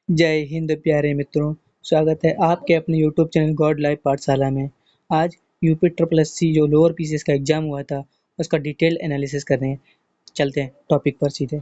जय हिंद प्यारे मित्रों। स्वागत है आपके अपने यूट्यूब चैनल गॉड लाइफ पाठशाला में। आज यूपी ट्रिपल एस सी जो लोअर पीसीएस का एग्जाम हुआ था उसका डिटेल एनालिसिस कर रहे हैं। चलते हैं टॉपिक पर सीधे।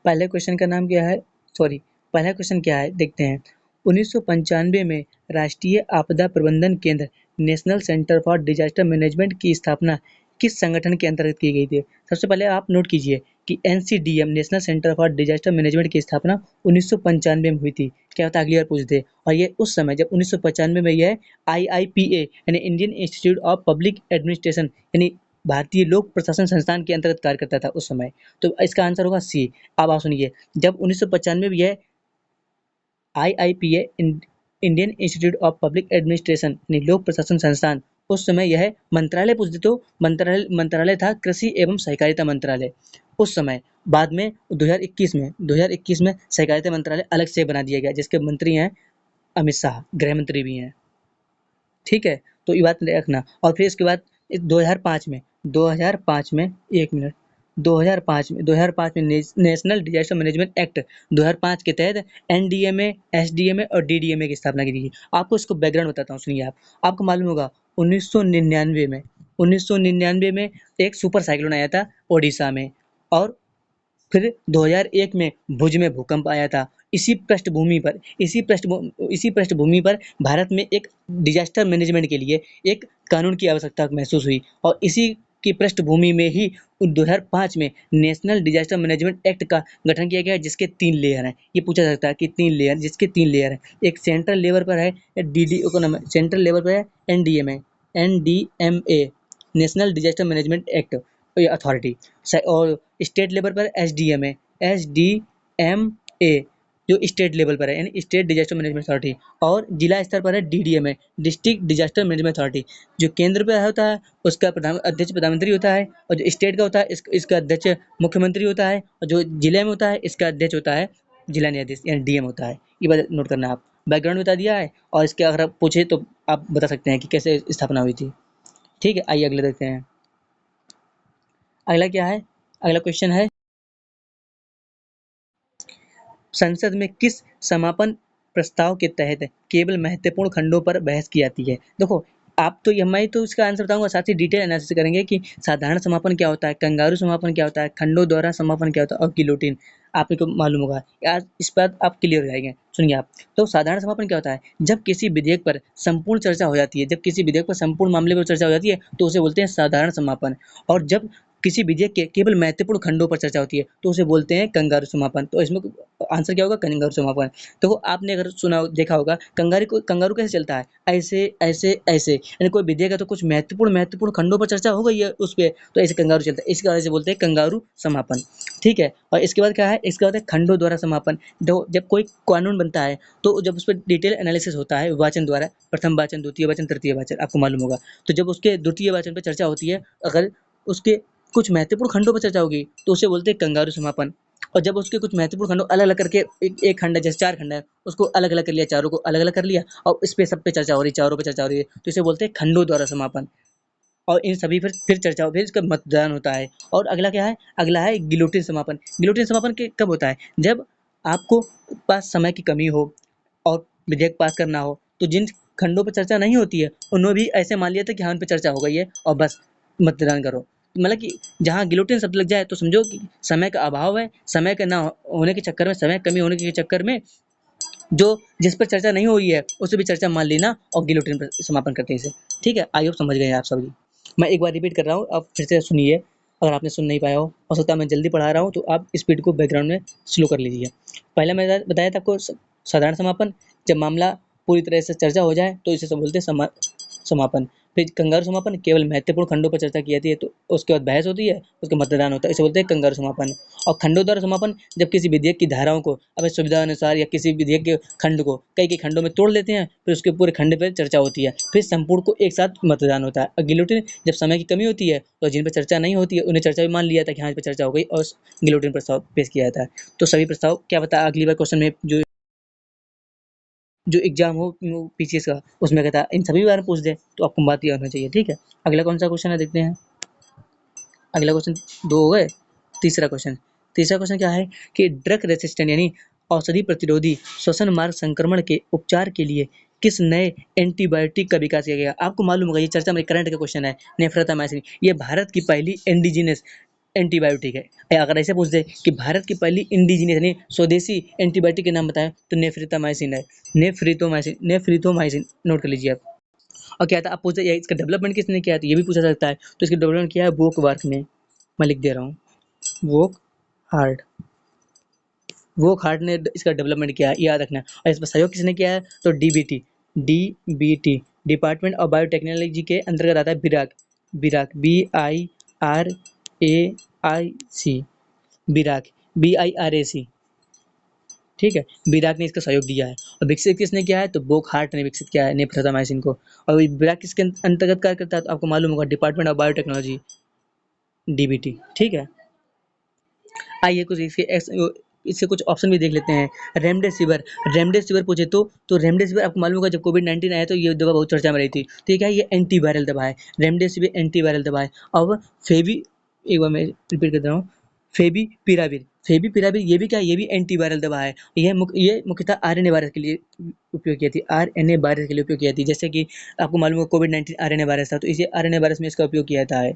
पहले क्वेश्चन का नाम क्या है, सॉरी पहला क्वेश्चन क्या है देखते हैं। 1995 में राष्ट्रीय आपदा प्रबंधन केंद्र national centre for disaster management की स्थापना किस संगठन के अंतर्गत की गई थी? सबसे पहले आप नोट कीजिए कि NCDM national centre for disaster management की स्थापना 1995 में हुई थी। क्या होता है अगली बार पूछते हैं। और ये उस समय जब 1995 में यह आईआईपीए यानी Indian institute of public administration यानी भारतीय लोक प्रशासन संस्थान के अंतर्गत कार्य करता था उस समय। तो इसका आंसर होगा सी। अब आप सुनिए, जब 1995 में यह IIPA Indian institute of public administration यानी लोक प्रशासन संस्थान, उस समय यह मंत्रालय पूछ दे तो मंत्रालय था कृषि एवं सहकारिता मंत्रालय उस समय। बाद में 2021 में सहकारिता मंत्रालय अलग से बना दिया गया जिसके मंत्री हैं अमित शाह, गृह मंत्री भी हैं। ठीक है, तो ये बात रखना। और फिर इसके बाद 2005 में एक मिनट 2005 में नेशनल डिजास्टर मैनेजमेंट एक्ट 2005 के तहत एनडीएमए, एसडीएमए और डीडीएमए की स्थापना की गई। आपको इसको बैकग्राउंड बताता हूँ, सुनिए। आपको मालूम होगा 1999 में एक सुपर साइक्लोन आया था ओडिशा में, और फिर 2001 में भुज में भूकंप आया था। इसी पृष्ठभूमि पर भारत में एक डिजास्टर मैनेजमेंट के लिए एक कानून की आवश्यकता महसूस हुई, और इसी की पृष्ठभूमि में ही 2005 में नेशनल डिजास्टर मैनेजमेंट एक्ट का गठन किया गया, जिसके 3 लेयर हैं। ये पूछा जा सकता है कि 3 लेयर, जिसके 3 लेयर हैं। एक सेंट्रल लेवल पर है सेंट्रल लेवल पर है NDMA, NDMA national disaster management act authority, और स्टेट लेवल पर एसडीएमए, एसडीएमए जो स्टेट लेवल पर है यानी स्टेट डिजास्टर मैनेजमेंट अथॉरिटी, और जिला स्तर पर है DDMA, district disaster management authority. जो केंद्र पे होता है उसका प्रधानमंत्री होता है, और जो स्टेट का होता है इसका अध्यक्ष मुख्यमंत्री होता है, और जो जिले में होता है इसका अध्यक्ष होता है जिला न्यायाधीश यानी डीएम होता है। ये बात नोट करना। आप बैकग्राउंड बता दिया है, और इसके अगर आप पूछे तो आप बता सकते हैं कि कैसे स्थापना हुई थी। ठीक है, आइए अगले देखते हैं। अगला क्या है, अगला क्वेश्चन है, संसद में किस समापन प्रस्ताव के तहत केवल महत्वपूर्ण खंडों पर बहस की जाती है? देखो, आप तो मैं तो इसका आंसर बताऊंगा, साथ ही डिटेल एनालिसिस करेंगे कि साधारण समापन क्या होता है, कंगारू समापन क्या होता है, खंडों द्वारा समापन क्या होता है, और गिलोटिन आपको मालूम होगा। आज इस बात आप क्लियर हो जाएंगे। सुनिए आप, तो साधारण समापन क्या होता है? जब किसी विधेयक पर संपूर्ण चर्चा हो जाती है, जब किसी विधेयक पर संपूर्ण मामले पर चर्चा हो जाती है तो उसे बोलते हैं साधारण समापन। और जब किसी विधेयक के केवल महत्वपूर्ण खंडों पर चर्चा होती है तो उसे बोलते हैं कंगारू समापन। तो इसमें आंसर क्या होगा? कंगारू समापन। तो आपने अगर सुना देखा होगा कंगारू कैसे चलता है, ऐसे ऐसे ऐसे, यानी कोई विधेयक है तो कुछ महत्वपूर्ण खंडों पर चर्चा हो गई है उस पे, तो ऐसे कंगारू चलता है। इसके वजह से बोलते हैं कंगारू समापन। ठीक है, और इसके बाद क्या है, इसके बाद है खंडों द्वारा समापन। जब कोई कानून बनता है तो जब उस पर डिटेल एनालिसिस होता है वाचन द्वारा, प्रथम वाचन, द्वितीय वाचन, तृतीय वाचन, आपको मालूम होगा। तो जब उसके द्वितीय वाचन पर चर्चा होती है, अगर उसके कुछ महत्वपूर्ण खंडों पर चर्चा होगी तो उसे बोलते हैं कंगारू समापन। और जब उसके कुछ महत्वपूर्ण खंडों अलग अलग करके एक खंड है, जैसे 4 खंड है, उसको अलग अलग कर लिया, चारों को अलग अलग कर लिया, और इस पे सब पे चर्चा हो रही, चारों पे चर्चा हो रही है, तो इसे बोलते हैं खंडों द्वारा समापन। और इन सभी पर फिर चर्चा फिर इसका मतदान होता है। और अगला क्या है, अगला है गिलोटिन समापन। गिलोटिन समापन कब होता है? जब आपको पास समय की कमी हो और विधेयक पास करना हो, तो जिन खंडों पर चर्चा नहीं होती है उन्होंने भी ऐसे मान लिया था कि हाँ उन पर चर्चा हो गई है और बस मतदान करो। मतलब कि जहाँ गिलोटिन शब्द लग जाए तो समझो कि समय का अभाव है, समय का ना होने के चक्कर में, समय कमी होने के चक्कर में जो जिस पर चर्चा नहीं हुई है उसे भी चर्चा मान लेना और गिलोटिन पर समापन करते हैं इसे। ठीक है, आई होप समझ गए हैं आप सभी। मैं एक बार रिपीट कर रहा हूँ, आप फिर से सुनिए। अगर आपने सुन नहीं पाया हो सकता है मैं जल्दी पढ़ा रहा हूँ, तो आप स्पीड को बैकग्राउंड में स्लो कर लीजिए। पहले मैं बताया था आपको साधारण समापन, जब मामला पूरी तरह से चर्चा हो जाए तो इसे सब बोलते हैं समापन। फिर कंगारू समापन, केवल महत्वपूर्ण खंडों पर चर्चा की जाती है तो उसके बाद बहस होती है, उसके मतदान होता है, इसे बोलते हैं कंगारू समापन। और खंडों द्वारा समापन, जब किसी विधेयक की धाराओं को अपनी सुविधा अनुसार या किसी विधेयक के खंड को कई खंडों में तोड़ लेते हैं, फिर उसके पूरे खंड पर चर्चा होती है, फिर संपूर्ण को एक साथ मतदान होता है। और गिलोटिन, जब समय की कमी होती है तो जिन पर चर्चा नहीं होती है उन्हें चर्चा भी मान लिया था कि हाँ इस पर चर्चा हो गई, और गिलोटिन प्रस्ताव पेश किया जाता है। तो सभी प्रस्ताव क्या बता, अगली बार क्वेश्चन में जो एग्जाम हो पीसीएस का, उसमें कहता है इन सभी बारे में पूछ दे, तो आपको बात ये होना चाहिए। ठीक है, अगला कौन सा क्वेश्चन है देखते हैं। अगला क्वेश्चन 2 हो गए। तीसरा क्वेश्चन क्या है कि ड्रग रेसिस्टेंट यानी औषधि प्रतिरोधी श्वसन मार्ग संक्रमण के उपचार के लिए किस नए एंटीबायोटिक का विकास किया गया? आपको मालूम होगा, ये चर्चा में करंट का क्वेश्चन है, नेफ्रेटामाइसिन। ये भारत की पहली इंडिजिनस एंटीबायोटिक है। अगर ऐसे पूछ दे कि भारत की पहली इंडिजिनस यानी स्वदेशी एंटीबायोटिक के नाम बताएं, तो नेफ्रेटामाइसिन है। नेफ्रिथोमाइसिन नोट कर लीजिए आप। और क्या था, आप पूछते इसका डेवलपमेंट किसने किया था, ये भी पूछा सकता है। तो इसका डेवलपमेंट किया है वोक वर्क ने। मैं लिख दे रहा हूँ, वोक हार्ड। वोक हार्ड ने इसका डेवलपमेंट किया है, याद रखना। और इस पर सहयोग किसने किया है, तो डीबीटी डिपार्टमेंट ऑफ बायोटेक्नोलॉजी के अंतर्गत आता है। बिराक BIRAIC, BIRAC, ठीक है। बिराक ने इसका सहयोग दिया है। और विकसित किसने किया है, तो वोक हार्ट ने विकसित किया है नेफ्रेटामाइसिन को। और बिराक किसके अंतर्गत कार्य करता है, तो आपको मालूम होगा, डिपार्टमेंट ऑफ बायोटेक्नोलॉजी, DBT, ठीक है। आइए कुछ इससे कुछ ऑप्शन भी देख लेते हैं। रेमडेसिविर पूछे तो रेमडेसिविर आपको मालूम होगा, जब कोविड-19 आया तो ये दवा बहुत चर्चा में रही थी। तो ये क्या है, ये एंटीवायरल दवा है। रेमडेसिविर एंटीवायरल दवा है। अब एक बार मैं रिपीट कर दे रहा हूँ, फेविपिराविर ये भी क्या है, ये भी एंटीवायरल दवा है। ये मुख्यतः आरएनए वायरस के लिए उपयोग की थी, आरएनए वायरस के लिए उपयोग किया थी। जैसे कि आपको मालूम होगा कोविड-19 आरएनए वायरस था, तो इसे आरएनए वायरस में इसका उपयोग किया था है।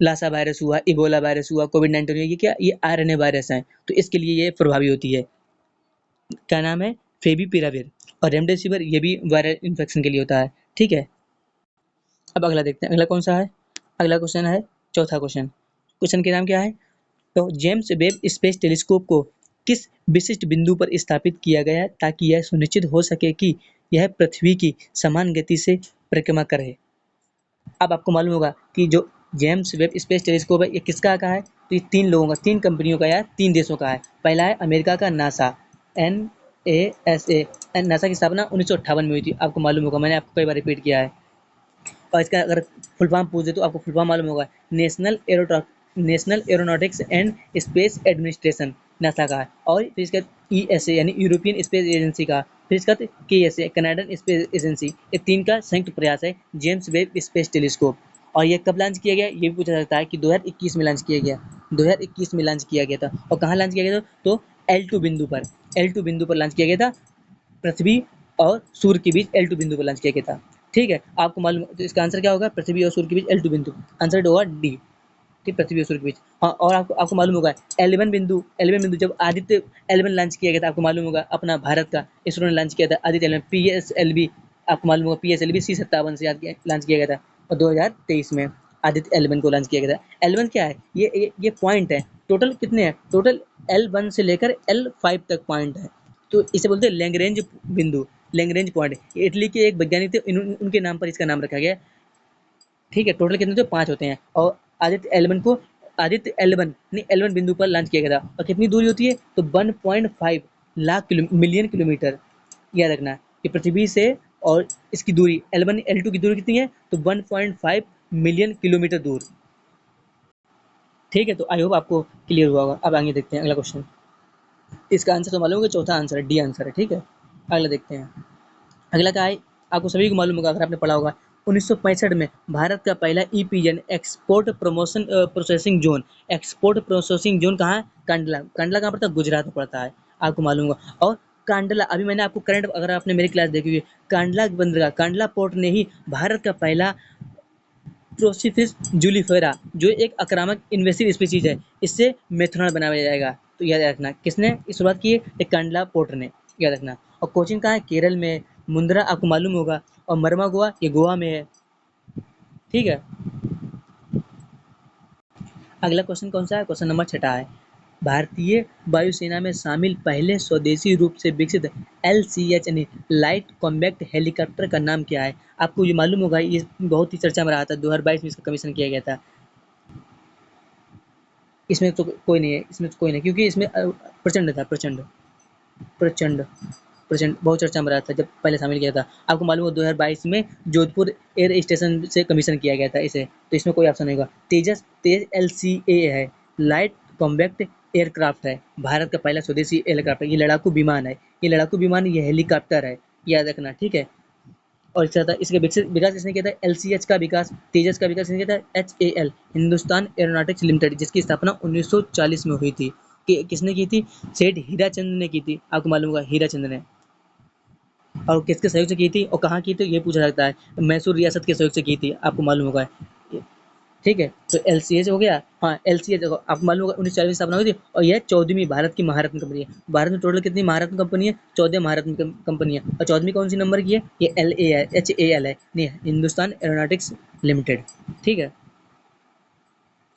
लासा वायरस हुआ, इबोला वायरस हुआ, कोविड-19 हुआ, ये क्या, ये आरएनए वायरस हैं, तो इसके लिए ये प्रभावी होती है। क्या नाम है, फेविपिराविर। और रेमडेसिविर ये भी वायरल इन्फेक्शन के लिए होता है, ठीक है। अब अगला देखते हैं, अगला कौन सा है। अगला क्वेश्चन है, चौथा क्वेश्चन। क्वेश्चन के नाम क्या है, तो जेम्स वेब स्पेस टेलीस्कोप को किस विशिष्ट बिंदु पर स्थापित किया गया है ताकि यह सुनिश्चित हो सके कि यह पृथ्वी की समान गति से परिक्रमा करे। अब आपको मालूम होगा कि जो जेम्स वेब स्पेस टेलीस्कोप है, ये किसका का है, तो ये 3 लोगों का, 3 कंपनियों का या 3 देशों का है। पहला है अमेरिका का नासा, NASA। नासा की स्थापना 1958 में हुई थी, आपको मालूम होगा, मैंने आपको कई बार रिपीट किया है। और इसका अगर फुल फॉर्म पूछ दे तो आपको फुल फॉर्म मालूम होगा, national aeronautics and space administration, NASA का है। और फिर इसका ESA यानी यूरोपियन स्पेस एजेंसी का, फिर इसका KSA कनाडियन स्पेस एजेंसी। ये 3 का संयुक्त प्रयास है जेम्स वेब स्पेस टेलीस्कोप। और ये कब लॉन्च किया गया, ये भी पूछा जाता है कि 2021 में लॉन्च किया गया। 2021 में लॉन्च किया गया था। और कहाँ लॉन्च किया गया था, तो L2 बिंदु पर लॉन्च किया गया था। पृथ्वी और सूर्य के बीच L2 बिंदु पर लॉन्च किया गया था, ठीक है। आपको मालूम, तो इसका आंसर क्या होगा, पृथ्वी और सूर्य के बीच L2 बिंदु, आंसर होगा डी, ठीक, पृथ्वी और सूर्य के बीच। हाँ, और आपको मालूम होगा L1 बिंदु जब आदित्य L1 लॉन्च किया गया था, आपको मालूम होगा, अपना भारत का इसरो ने लॉन्च किया था आदित्य L1, PSLV, आपको मालूम होगा PSLV C57 से लॉन्च किया गया था। और 2023 में आदित्य L1 को लॉन्च किया गया था। L1 क्या है, ये पॉइंट है। टोटल कितने हैं, टोटल L1 से लेकर L5 तक पॉइंट है। तो इसे बोलते हैं लैग्रेंज बिंदु, लैग्रेंज पॉइंट। इटली के एक वैज्ञानिक थे, उनके नाम पर इसका नाम रखा गया, ठीक है। टोटल कितने थे, 5 होते हैं। और आदित्य L1 ने L1 बिंदु पर लॉन्च किया गया था। और कितनी दूरी होती है, तो 1.5 लाख मिलियन किलोमीटर, याद रखना कि पृथ्वी से। और इसकी दूरी L1 L2 की दूरी कितनी है, तो 1.5 मिलियन किलोमीटर दूर, ठीक है। तो आई होप आपको क्लियर हुआ होगा। अब आगे देखते हैं अगला क्वेश्चन। इसका आंसर तो मालूम होगा, चौथा आंसर है, डी आंसर है, ठीक है। अगला देखते हैं, अगला क्या है, आपको सभी को मालूम होगा अगर आपने पढ़ा होगा। 1965 में भारत का पहला EPN एक्सपोर्ट प्रोसेसिंग जोन कहाँ है, कांडला कहाँ पड़ता है, गुजरात में पड़ता है, आपको मालूम होगा। और कांडला, अभी मैंने आपको करंट, अगर आपने मेरी क्लास देखी हुई है, कांडला बंदरगाह, कांडला पोर्ट ने ही भारत का पहला प्रोसिफिस जूलिफेरा, जो एक आक्रामक इन्वेसिव स्पीसीज है, इससे मेथनॉल बनाया जाएगा। तो याद रखना, किसने शुरुआत की है, कांडला पोर्ट ने, याद रखना। और कोचिंग कहाँ है, केरल में, मुंद्रा आपको मालूम होगा। और मरमा गोवा, ये गोवा में है, ठीक है। अगला क्वेश्चन कौन सा है, क्वेश्चन नंबर 6 है। भारतीय वायुसेना में शामिल पहले स्वदेशी रूप से विकसित LCH यानी लाइट कॉम्बैक्ट हेलीकॉप्टर का नाम क्या है। आपको ये मालूम होगा, ये बहुत ही चर्चा में रहा था, 2022 में इसका कमीशन किया गया था। इसमें तो कोई नहीं है, क्योंकि इसमें प्रचंड था, प्रचंड बहुत चर्चा में रहा था जब पहले शामिल किया था। आपको मालूम हो 2022 में जोधपुर एयर स्टेशन से कमीशन किया गया था इसे, तो इसमें कोई ऑप्शन नहीं होगा। तेज LCA है, लाइट कॉम्बैक्ट एयरक्राफ्ट है, भारत का पहला स्वदेशी एयरक्राफ्ट है। ये लड़ाकू विमान है, ये हेलीकॉप्टर है, याद रखना, ठीक है। और इसके विकास किसने किया था, LCH का विकास, तेजस का विकास किसने किया था, HAL हिंदुस्तान एरोनॉटिक्स लिमिटेड, जिसकी स्थापना 1940 में हुई थी। किसने की थी? सेठ हीराचंद ने की थी, आपको मालूम होगा हीराचंद ने। और किसके सहयोग से की थी और कहाँ की थी ये पूछा जाता है। मैसूर रियासत के सहयोग से की थी, आपको मालूम होगा। ठीक है, तो एलसीएच हो गया। हाँ, एलसीएच देखो आपको मालूम होगा 1940 में स्थापना हुई थी और यह 14वीं भारत की महारत्न कंपनी है। भारत में टोटल कितनी महारत्न कंपनी है? 14 महारत्न कंपनी है। और 14वीं कौन सी नंबर की है? ये HAL है, नहीं हिंदुस्तान एरोनॉटिक्स लिमिटेड। ठीक है,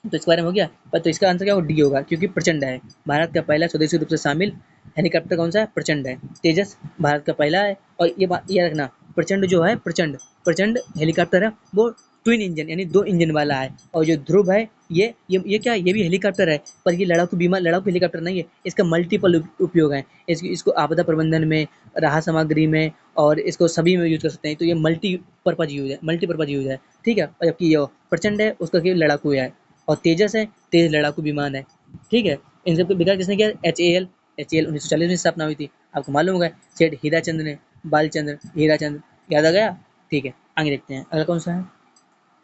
तो इसके बारे में हो गया। पर तो इसका आंसर क्या होगा? डी होगा, क्योंकि प्रचंड है। भारत का पहला स्वदेशी रूप से शामिल हेलीकॉप्टर कौन सा है? प्रचंड है। तेजस भारत का पहला है। और ये बात याद रखना, प्रचंड जो है, प्रचंड प्रचंड हेलीकॉप्टर है, वो ट्विन इंजन यानी 2 इंजन वाला है। और जो ध्रुव है, ये क्या है? ये भी हेलीकॉप्टर है, पर ये लड़ाकू हेलीकॉप्टर नहीं है। इसका मल्टीपल उपयोग है। इसको आपदा प्रबंधन में, राहत सामग्री में, और इसको सभी में यूज कर सकते हैं। तो ये मल्टीपर्पज यूज है। ठीक है, और जबकि ये प्रचंड है, उसका केवल लड़ाकू है। और तेजस है, तेज लड़ाकू विमान है। ठीक है, इन सबको विकास किसने किया? HAL 1940 में स्थापना हुई थी, आपको मालूम होगा। सेठ हीराचंद ने, बालचंद्र हीराचंद, याद आ गया। ठीक है, आगे देखते हैं अगला कौन सा है।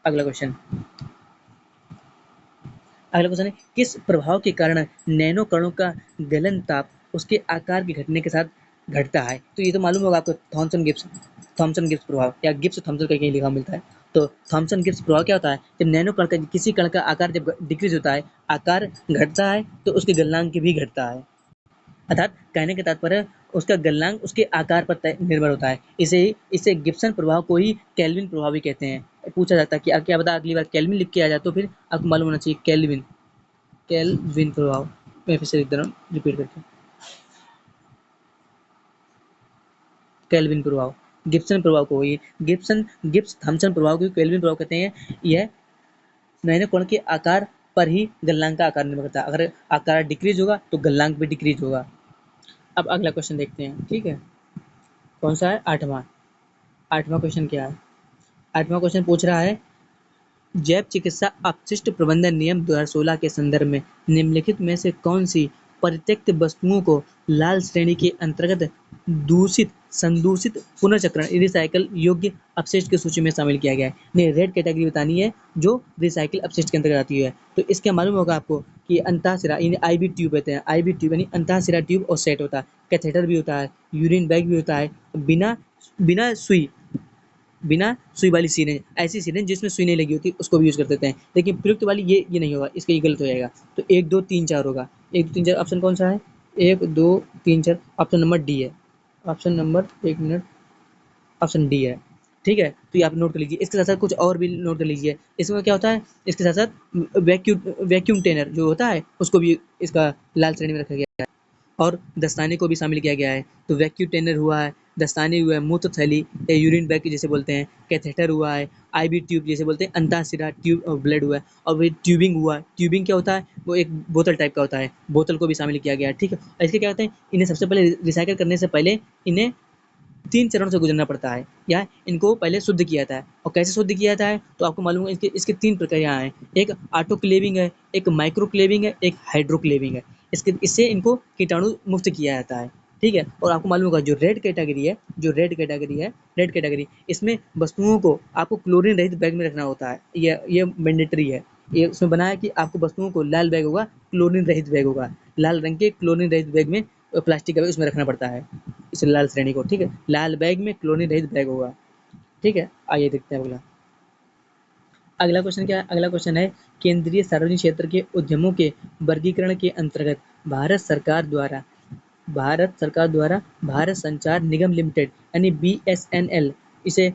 अगला क्वेश्चन अगला क्वेश्चन है, किस प्रभाव के कारण नैनो कणों का गलन ताप उसके आकार के घटने के साथ घटता है? तो ये तो मालूम होगा आपको, थॉमसन गिब्स प्रभाव, या गिब्स थॉमसन का कहीं लिखा मिलता है। तो थॉमसन गिब्स प्रभाव क्या होता है? जब नैनो कण का, किसी कण का आकार जब डिक्रीज होता है, आकार घटता है, तो उसके गलनांक भी घटता है। अर्थात कहने का तात्पर्य, उसका गलनांक उसके आकार पर निर्भर होता है। इसे गिब्सन प्रभाव को ही केल्विन प्रभाव भी कहते हैं। पूछा जाता है कि क्या बता, अगली बार केल्विन लिख के आ जाए तो फिर आपको मालूम होना चाहिए केल्विन। केल्विन प्रभाव, मैं फिर से लिख दे रहा हूँ रिपीट करके, केल्विन प्रभाव। गिब्सन प्रभाव को ही गिब्स थॉमसन प्रभाव को केल्विन प्रभाव कहते हैं। यह नैनो कण के आकार पर ही गलनांक का आकार निर्भर करता है। अगर आकार डिक्रीज होगा तो गलनांक भी डिक्रीज होगा। अब अगला क्वेश्चन देखते हैं। ठीक है, कौन सा है? आठवां। आठवां क्वेश्चन क्या है? आठवां क्वेश्चन पूछ रहा है, जैव चिकित्सा अपशिष्ट प्रबंधन नियम 2016 के संदर्भ में निम्नलिखित में से कौन सी परित्यक्त वस्तुओं को लाल श्रेणी के अंतर्गत दूषित, संदूषित, पुनर्चक्रण, रिसाइकल योग्य अपशिष्ट की सूची में शामिल किया गया है? नहीं, रेड कैटेगरी बतानी है जो रिसाइकिल अपशिष्ट के अंतर्गत आती है। तो इसका मालूम होगा आपको कि अंतःशिरा यानी आईबी ट्यूब कहते हैं। आईबी ट्यूब यानी अंतःशिरा ट्यूब और सेट होता है। कैथेटर भी होता है, यूरिन बैग भी होता है। बिना बिना सुई बिना सुई वाली सिरिंज, ऐसी सिरिंज जिसमें सुई नहीं लगी होती, उसको भी यूज कर देते हैं। लेकिन प्रयुक्त वाली ये नहीं होगा, इसका ये गलत हो जाएगा। तो 1 2 3 4 होगा। 1 2 3 4 ऑप्शन कौन सा है? 1 2 3 4 ऑप्शन नंबर डी है। ऑप्शन नंबर, एक मिनट, ऑप्शन डी है। ठीक है, तो ये आप नोट कर लीजिए। इसके साथ साथ कुछ और भी नोट कर लीजिए। इसमें क्या होता है, इसके साथ साथ वैक्यूम टेनर जो होता है, उसको भी इसका लाल श्रेणी में रखा गया है। और दस्ताने को भी शामिल किया गया है। तो वैक्यूम टेनर हुआ है, दस्ताने हुआ है, मूत्र थैली या यूरिन बैग जिसे बोलते हैं, कैथेटर हुआ है, आईवी ट्यूब जिसे बोलते हैं, अंतःशिरा ट्यूब और ब्लड हुआ है, और वही ट्यूबिंग हुआ है। ट्यूबिंग क्या होता है? वो एक बोतल टाइप का होता है, बोतल को भी शामिल किया गया है। ठीक है, और इसके क्या होते हैं, इन्हें सबसे पहले रिसाइकल करने से पहले इन्हें 3 चरणों से गुजरना पड़ता है, या इनको पहले शुद्ध किया जाता है। और कैसे शुद्ध किया जाता है? तो आपको मालूम है, इसके इसके 3 प्रक्रियाएं हैं। एक ऑटोक्लेविंग है, एक माइक्रोक्लेविंग है, एक हाइड्रोक्लेविंग है। इससे इनको कीटाणु मुक्त किया जाता है। ठीक है, और आपको मालूम होगा रेड कैटेगरी, इसमें वस्तुओं को आपको क्लोरीन रहित बैग में रखना होता है। ये मैंडेटरी है। ये उसमें बना है कि आपको वस्तुओं को, लाल बैग होगा, क्लोरीन रहित बैग होगा, लाल रंग के क्लोरीन रहित बैग में, प्लास्टिक का बैग उसमें रखना पड़ता है, इस लाल श्रेणी को। ठीक है, लाल बैग में क्लोरीन रहित बैग होगा। ठीक है, आइए देखते हैं अगला। अगला क्वेश्चन क्या है? अगला क्वेश्चन है, केंद्रीय सार्वजनिक क्षेत्र के उद्यमों के वर्गीकरण के अंतर्गत भारत सरकार द्वारा भारत संचार निगम लिमिटेड यानी BSNL, इसे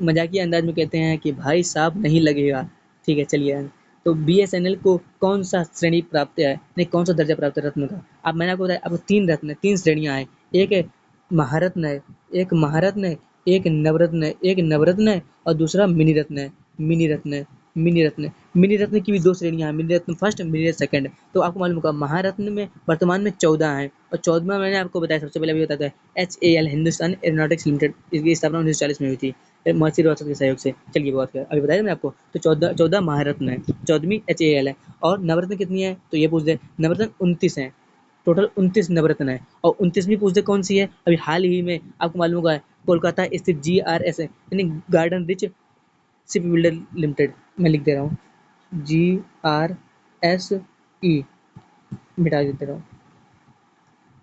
मजाकिया अंदाज में कहते हैं कि भाई साहब नहीं लगेगा। ठीक है, चलिए। तो BSNL को कौन सा श्रेणी प्राप्त है, नहीं कौन सा दर्जा प्राप्त है रत्न का? अब मैंने आपको बताया, आपको 3 रत्न, 3 श्रेणियां हैं। एक है महारत्न है, एक महारत्न है, एक नवरत्न है, और दूसरा मिनी रत्न है। मिनी रत्न है, मिनी रत्न मिनी रत्न की भी 2 श्रेणियां हैं, मिनी रत्न फर्स्ट, मिनी रत्न सेकंड। तो आपको मालूम होगा महारत्न में वर्तमान में 14 हैं, और 14वां मैंने आपको बताया, सबसे पहले अभी बताता है HAL हिंदुस्तान एरोनॉटिक्स लिमिटेड, इसकी स्थापना 1940 में हुई थी महर्षि रोहतक के सहयोग से। चलिए बात करें, अभी बताया मैंने आपको। तो 14 महारत्न है, 14वीं HAL है। और नवरत्न कितनी है? तो ये पूछ दे, नवरत्न 29 है। टोटल 29 नवरत्न है। और 29वीं पूछ दे कौन सी है, अभी हाल ही में आपको मालूम होगा, कोलकाता स्थित GRS है, यानी garden rich ship builder limited, मैं लिख दे रहा हूँ, GRSE, मिटा देते रहो।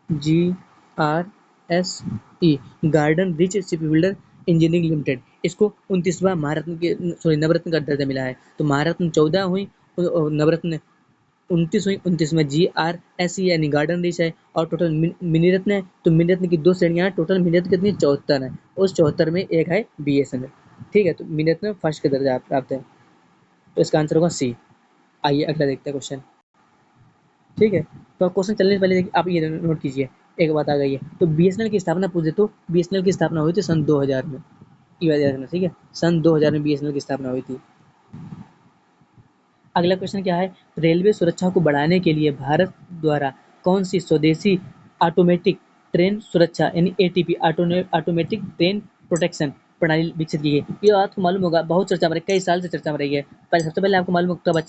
GRSE garden rich ship builder engineering limited, इसको 29वां महारत्न के नवरत्न का दर्जा मिला है। तो महारत्न 14 हुई और नवरत्न 29 हुई। 29 में GRSE यानी गार्डन रिच है। और टोटल मिनी रत्न है, तो मिनी रत्न की 2 श्रेणियां हैं। टोटल मिनी रत्न कितनी 74 है। उस 74 में एक है BSNL। ठीक है, तो मिनी रत्न फर्स्ट का दर्जा प्राप्त है। तो इसका आंसर होगा C। आइए अगला देखते हैं क्वेश्चन। ठीक है, तो क्वेश्चन चलने से पहले देखिए आप ये नोट कीजिए, एक बात आ गई है। तो BSNL की स्थापना पूछे तो BSNL की स्थापना हुई थी सन 2000 में। ये बात याद रखना, ठीक है, सन 2000 में BSNL की स्थापना हुई थी। अगला क्वेश्चन क्या है, रेलवे सुरक्षा को बढ़ाने के लिए भारत द्वारा कौन सी स्वदेशी ऑटोमेटिक ट्रेन सुरक्षा यानी ATP ऑटोमेटिक ट्रेन प्रोटेक्शन प्रणाली विकसित की गई। ये आपको मालूम होगा, बहुत चर्चा में रही, कई साल से चर्चा में रही है। पहले सबसे पहले आपको मालूम होगा कवच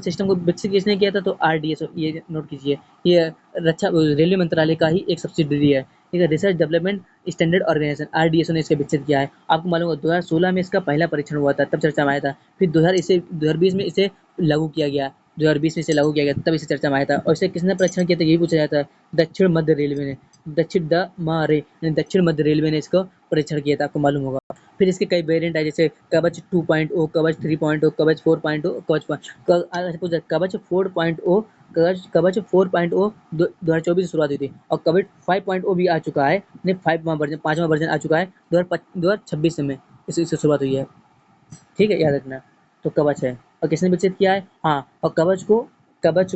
सिस्टम को विकसित किसने किया था, तो RDS, ये नोट कीजिए। ये रक्षा रेलवे मंत्रालय का ही एक सब्सिडरी है। ठीक है, research development standard organisation RDSO ने इसका विकसित किया है। आपको मालूम होगा 2016 में इसका पहला परीक्षण हुआ था, तब चर्चा में आया था। फिर 2020 में इसे लागू किया गया, 2020 में इसे लागू किया गया, तब इसे चर्चा में आया था। और इसे किसने परीक्षण किया था, यही पूछा जाता है। दक्षिण मध्य रेलवे ने, दक्षिण मध्य रेलवे ने इसका परीक्षण किया था, आपको मालूम होगा। फिर इसके कई वेरिएंट है, जैसे कवच 2.0, कवच 3.0, कवच 4.0, कवच 4.0, कवच 4.0 2024 से शुरुआत हुई थी। और कवच 5.0 भी आ चुका है, नहीं 5वां वर्जन आ चुका है 2026 में, इससे शुरुआत हुई है। ठीक है, याद रखना। तो कवच है, और किसने विकसित किया है, हाँ, और कवच को कवच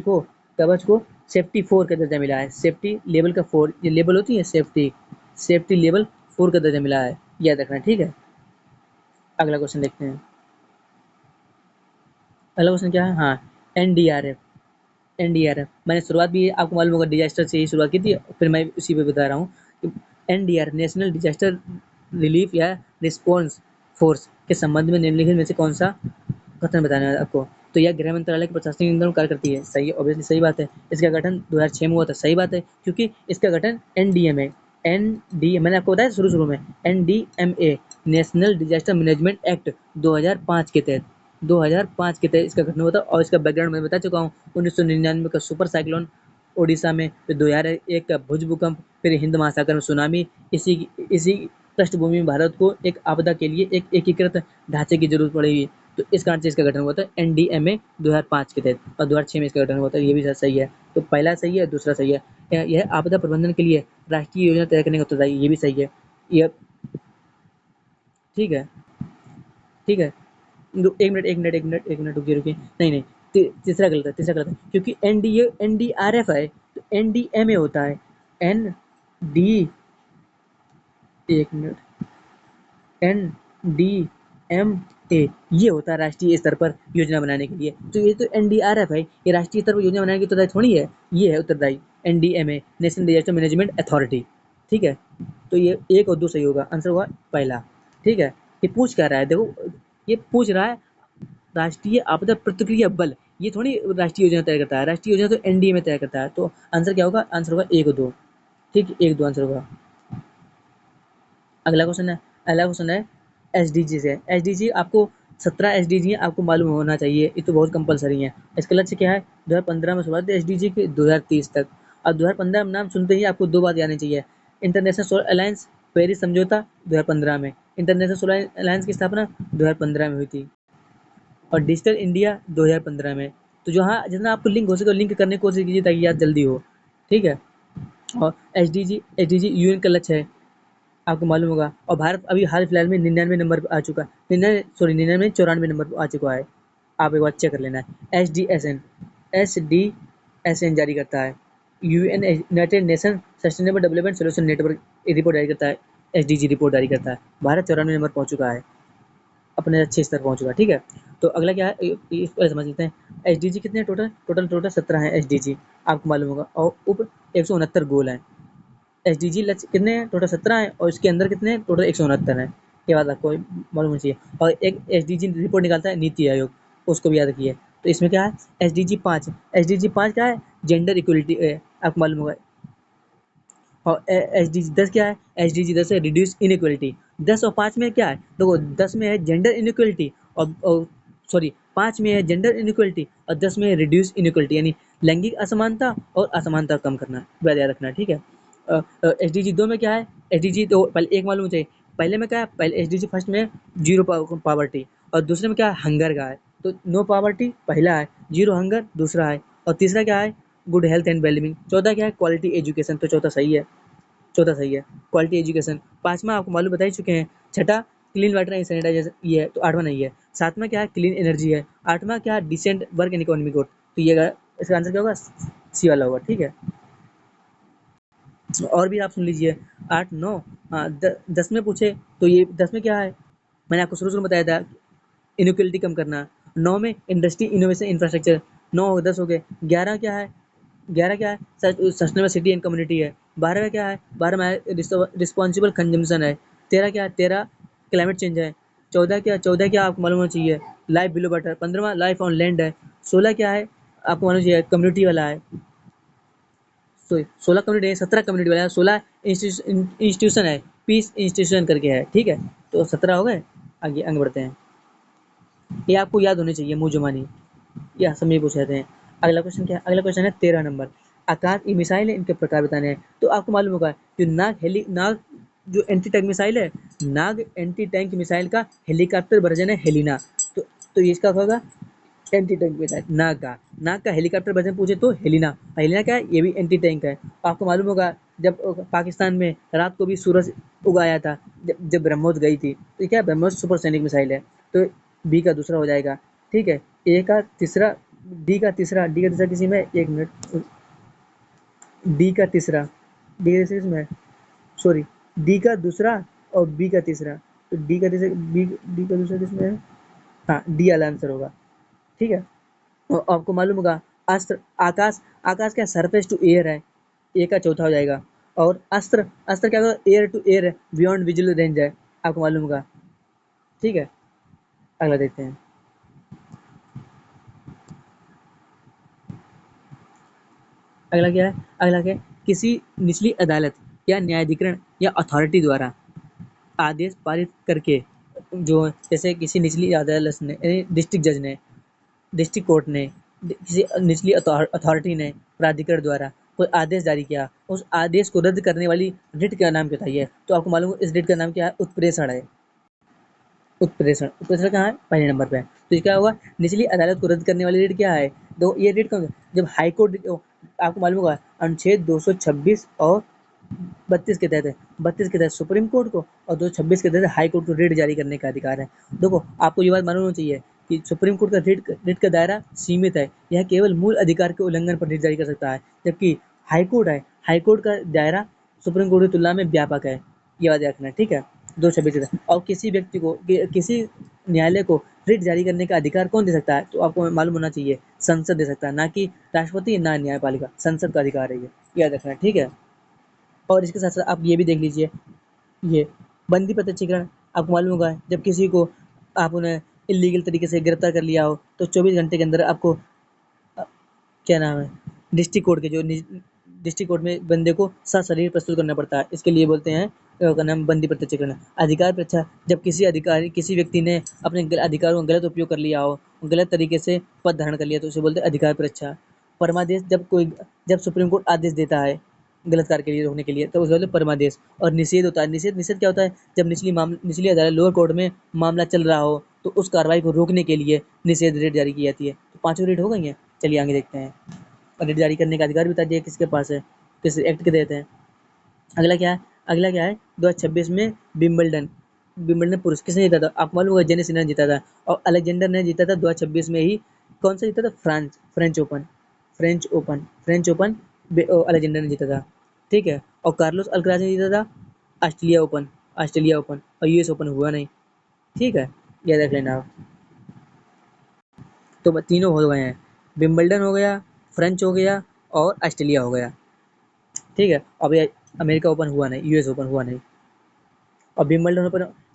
को सेफ्टी 4 का दर्जा मिला है। सेफ्टी लेवल का 4, ये लेवल होती है सेफ्टी लेवल 4 का दर्जा मिला है, याद रखना। ठीक है, अगला क्वेश्चन देखते हैं। अगला क्वेश्चन क्या है, हाँ, एनडीआरएफ मैंने शुरुआत भी आपको मालूम होगा डिजास्टर से ही शुरुआत की थी, फिर मैं उसी पे बता रहा हूँ। एनडीआरएफ नेशनल डिजास्टर रिलीफ या रिस्पॉन्स फोर्स के संबंध में निम्नलिखित में से कौन सा कथन बताना है आपको। तो यह गृह मंत्रालय के प्रशासनिक नियंत्रण में कार्य करती है, सही है, ऑब्वियसली सही बात है। इसका गठन 2006 में हुआ था, सही बात है, क्योंकि इसका गठन एनडीएमए मैंने आपको बताया शुरू में, NDMA national disaster management act 2005 के तहत 2005 के तहत इसका गठन हुआ था। और इसका बैकग्राउंड मैं बता चुका हूँ। 1999 का सुपर साइक्लोन ओडिशा में, फिर 2001 का भुज भूकंप, फिर हिंद महासागर में सुनामी। इसी पृष्ठभूमि में भारत को एक आपदा के लिए एक एकीकृत ढांचे की जरूरत पड़ेगी। तो इस कारण से इसका गठन हुआ था एनडीएमए 2005 के तहत, और 2006 में इसका गठन हुआ था। ये भी सही है, तो पहला सही है, दूसरा सही है। यह आपदा प्रबंधन के लिए राष्ट्रीय योजना तैयार करने का उत्तरदायी, ये भी सही है। यह ठीक है, ठीक है, एक मिनट रुकिए, नहीं नहीं, तीसरा गलत है, क्योंकि एनडीआरएफ है, तो एनडीएमए होता है। एन डी एक minute N D M A, ये होता है राष्ट्रीय स्तर पर योजना बनाने के लिए। तो ये तो एनडीआरएफ है, ये राष्ट्रीय स्तर पर योजना बनाने की उत्तरदायी थोड़ी है, ये है उत्तरदायी NDMA national disaster management authority. ठीक है, तो ये एक और दो सही होगा, आंसर होगा पहला। ठीक है, ये पूछ क्या रहा है, देखो ये पूछ रहा है राष्ट्रीय आपदा प्रतिक्रिया बल, ये थोड़ी राष्ट्रीय योजना तय करता है, राष्ट्रीय योजना तो एनडीए में तय करता है। तो आंसर क्या होगा, आंसर होगा एक और दो। ठीक, एक दो आंसर होगा। अगला क्वेश्चन है, एसडीजी से। एसडीजी आपको 17 एसडीजी आपको मालूम होना चाहिए, ये तो बहुत कंपलसरी है। इसका लक्ष्य क्या है, 2015 में शुरुआत एसडीजी की 2030 तक। अब 2015 में नाम सुनते ही आपको दो बात आनी चाहिए, इंटरनेशनल सोलर अलायंस, पेरिस समझौता 2015 में, इंटरनेशनल सोलर अलायंस की स्थापना 2015 में हुई थी, और डिजिटल इंडिया 2015 में। तो जहाँ जितना आपको लिंक हो सके लिंक करने की कोशिश कीजिए, ताकि याद जल्दी हो। ठीक है, और एसडीजी यूएन का लक्ष्य है, आपको मालूम होगा। और भारत अभी हाल फिलहाल में 99 नंबर पर आ चुका है, 94 नंबर पर आ चुका है। आप एक बार चेक कर लेना है। एस डी एस एन जारी करता है, UN United nation sustainable development solution network report जारी करता है, एसडीजी रिपोर्ट जारी करता है। भारत 94 नंबर पहुंच चुका है, अपने अच्छे स्तर पहुंच चुका है। ठीक है, तो अगला क्या है, इसको समझ लेते हैं। एसडीजी कितने टोटल 17 है एसडीजी, आपको मालूम होगा। और उप 169 गोल हैं। एसडीजी लक्ष्य कितने हैं, टोटल 17 है, और इसके अंदर कितने हैं, टोटल 169 है। ये बात आपको मालूम होनी चाहिए। और एक एसडीजी रिपोर्ट निकालता है नीति आयोग, उसको भी याद रखिए। तो इसमें क्या है, एसडीजी 5 क्या है, जेंडर इक्वलिटी, आपको मालूम होगा। और एसडीजी 10 क्या है, एसडीजी 10 है रिड्यूस इनइक्वलिटी। 10 और 5 में क्या है, देखो 10 में है जेंडर इनइक्वलिटी, और सॉरी 5 में है जेंडर इनइक्वलिटी और 10 में है रिड्यूस इनइक्वलिटी, यानी लैंगिक असमानता और असमानता कम करना, याद रखना, ठीक है। एसडीजी 2 में क्या है, एसडीजी तो पहले एक मालूम चाहिए, पहले में क्या है, पहले एसडीजी फर्स्ट में जीरो पावर्टी और दूसरे में क्या है, हंगर का है, तो नो पावर्टी पहला है, जीरो हंगर दूसरा है, और तीसरा क्या है, गुड हेल्थ एंड वेलबींग, चौथा क्या है, क्वालिटी एजुकेशन, तो चौथा सही है, चौथा सही है, क्वालिटी एजुकेशन। पांचवा आपको मालूम बता ही चुके हैं, छठा क्लीन वाटर एंड सैनिटाइजेशन ये है, तो आठवां नहीं है, सातवां क्या है, क्लीन एनर्जी है, आठवां क्या है, decent work and economy growth, तो ये इसका आंसर क्या होगा, सी वाला होगा, ठीक है। और भी आप सुन लीजिए, आठ नौ, हाँ 10 में पूछे तो ये 10 में क्या है, मैंने आपको शुरू शुरू में बताया था, इनइक्वलिटी कम करना, 9 में इंडस्ट्री इनोवेशन इंफ्रास्ट्रक्चर, 9 10 हो गए, 11 क्या है, 11 क्या है, सस्टेनेबल सिटी एंड कम्युनिटी है, 12 में क्या है, 12 में रिस्पॉन्सिबल कंजम्पशन है, 13 क्या है, 13 क्लाइमेट चेंज है, 14 क्या आपको मालूम होना चाहिए, लाइफ बिलो वाटर, 15वां लाइफ ऑन लैंड है, 16 क्या है आपको मालूम चाहिए, कम्युनिटी वाला है, तो 16 कम्युनिटी है, 17 कम्युनिटी वाला है, 16 इंस्टीट्यूशन है, पीस इंस्टीट्यूशन करके है, ठीक है, तो 17 हो गए, आगे आगे बढ़ते हैं, ये आपको याद होने चाहिए मुँह जुबानी, या समय पूछ रहे हैं। अगला क्वेश्चन क्या है, अगला क्वेश्चन है 13 नंबर, आकाश ये मिसाइल है, इनके प्रकार बताने हैं, तो आपको मालूम होगा जो नाग जो एंटी टैंक मिसाइल है, नाग एंटी टैंक मिसाइल का हेलीकॉप्टर वर्जन है हेलिना, तो तो ये इसका क्या होगा, एंटी टैंक मिसाइल नाग का हेलीकॉप्टर वर्जन पूछे तो हेलिना, हेलिना क्या है, ये भी एंटी टैंक है। आपको मालूम होगा जब पाकिस्तान में रात को भी सूरज उगाया था, जब ब्रह्मोस गई थी, तो क्या ब्रह्मोस सुपरसोनिक मिसाइल है, तो बी का दूसरा हो जाएगा, ठीक है। ए का तीसरा, डी का तीसरा किसी में, एक मिनट, डी का तीसरा, डी का तीसरा किसमें है, सॉरी, डी का दूसरा और बी का तीसरा, तो डी का दूसरा किसमें है, हाँ डी वाला आंसर होगा, ठीक है। और आपको मालूम होगा अस्त्र, आकाश, आकाश क्या सरफेस टू एयर है, ए का चौथा हो जाएगा, और अस्त्र, अस्त्र क्या होगा, एयर टू एयर है, बियॉन्ड विजुअल रेंज है, आपको मालूम होगा, ठीक है। अगला देखते हैं, अगला क्या है, अगला क्या है, किसी निचली अदालत या न्यायाधिकरण या अथॉरिटी द्वारा आदेश पारित करके, जो जैसे किसी निचली अदालत ने, डिस्ट्रिक्ट जज ने, डिस्ट्रिक्ट कोर्ट ने, किसी निचली अथॉरिटी ने, प्राधिकरण द्वारा कोई आदेश जारी किया, उस आदेश को रद्द करने वाली रिट का नाम क्या बताइए, तो आपको मालूम है इस रिट का नाम क्या है, उत्प्रेषण है, उत्प्रेषण, उत्प्रेषण कहाँ है, पहले नंबर पे है, तो ये क्या होगा, निचली अदालत को रद्द करने वाली रिट क्या है, तो ये रिट कौन, जब हाई कोर्ट, आपको मालूम होगा अनुच्छेद 226 और 32 के तहत है, 32 के तहत सुप्रीम कोर्ट को और 226 के तहत हाई कोर्ट को रिट जारी करने का अधिकार है। देखो आपको ये बात मालूम होनी चाहिए कि सुप्रीम कोर्ट का रिट का दायरा सीमित है, यह केवल मूल अधिकार के उल्लंघन पर रिट जारी कर सकता है, जबकि हाई कोर्ट है, हाई कोर्ट का दायरा सुप्रीम कोर्ट की तुलना में व्यापक है, ये बात रखना है, ठीक है। 226 के तहत, और किसी व्यक्ति को किसी न्यायालय को रिट जारी करने का अधिकार कौन दे सकता है, तो आपको मालूम होना चाहिए संसद दे सकता है, ना कि राष्ट्रपति, ना न्यायपालिका, संसद का अधिकार है ये, याद रखना है, ठीक है। और इसके साथ साथ आप ये भी देख लीजिए, ये बंदी प्रत्यक्षीकरण, आपको मालूम होगा जब किसी को आप उन्हें इलीगल तरीके से गिरफ्तार कर लिया हो, तो 24 घंटे के अंदर आपको क्या नाम है, डिस्ट्रिक्ट कोर्ट के जो डिस्ट्रिक्ट कोर्ट में बंदे को सशरीर प्रस्तुत करना पड़ता है, इसके लिए बोलते हैं का नाम बंदी प्रत्यक्षीकरण। अधिकार परीक्षा, जब किसी अधिकारी, किसी व्यक्ति ने अपने अधिकारों का गलत उपयोग कर लिया हो, गलत तरीके से पद धारण कर लिया, तो उसे बोलते हैं अधिकार परीक्षा। परमादेश, जब सुप्रीम कोर्ट आदेश देता है गलत कार्य के लिए रोकने के लिए, तो उसे बोलते हैं परमादेश। और निषेध होता है, निषेध क्या होता है, जब निचली अदालत लोअर कोर्ट में मामला चल रहा हो, तो उस कार्रवाई को रोकने के लिए निषेध रेट जारी की जाती है, तो पांचों रेट हो गई हैं। चलिए आगे देखते हैं, और रेट जारी करने का अधिकार भी बता दिया किसके पास है, किस एक्ट के तहत है। अगला क्या है, अगला क्या है, 2026 में विंबलडन, विंबलडन पुरुष किसने जीता था, आपको मालूम होगा जेनिस सिन्हा ने जीता था, और अलेक्जेंडर ने जीता था 2026 में ही, कौन सा जीता था, फ्रेंच ओपन अलेक्जेंडर ने जीता था, ठीक है। और कार्लोस अल्कराज ने जीता था ऑस्ट्रेलिया ओपन, और यूएस ओपन हुआ नहीं, ठीक है, याद रख लेना आप। तो तीनों हो गए हैं, विंबलडन हो गया, फ्रेंच हो गया, और ऑस्ट्रेलिया हो गया, ठीक है। अब ये अमेरिका ओपन हुआ नहीं, यूएस ओपन हुआ नहीं। और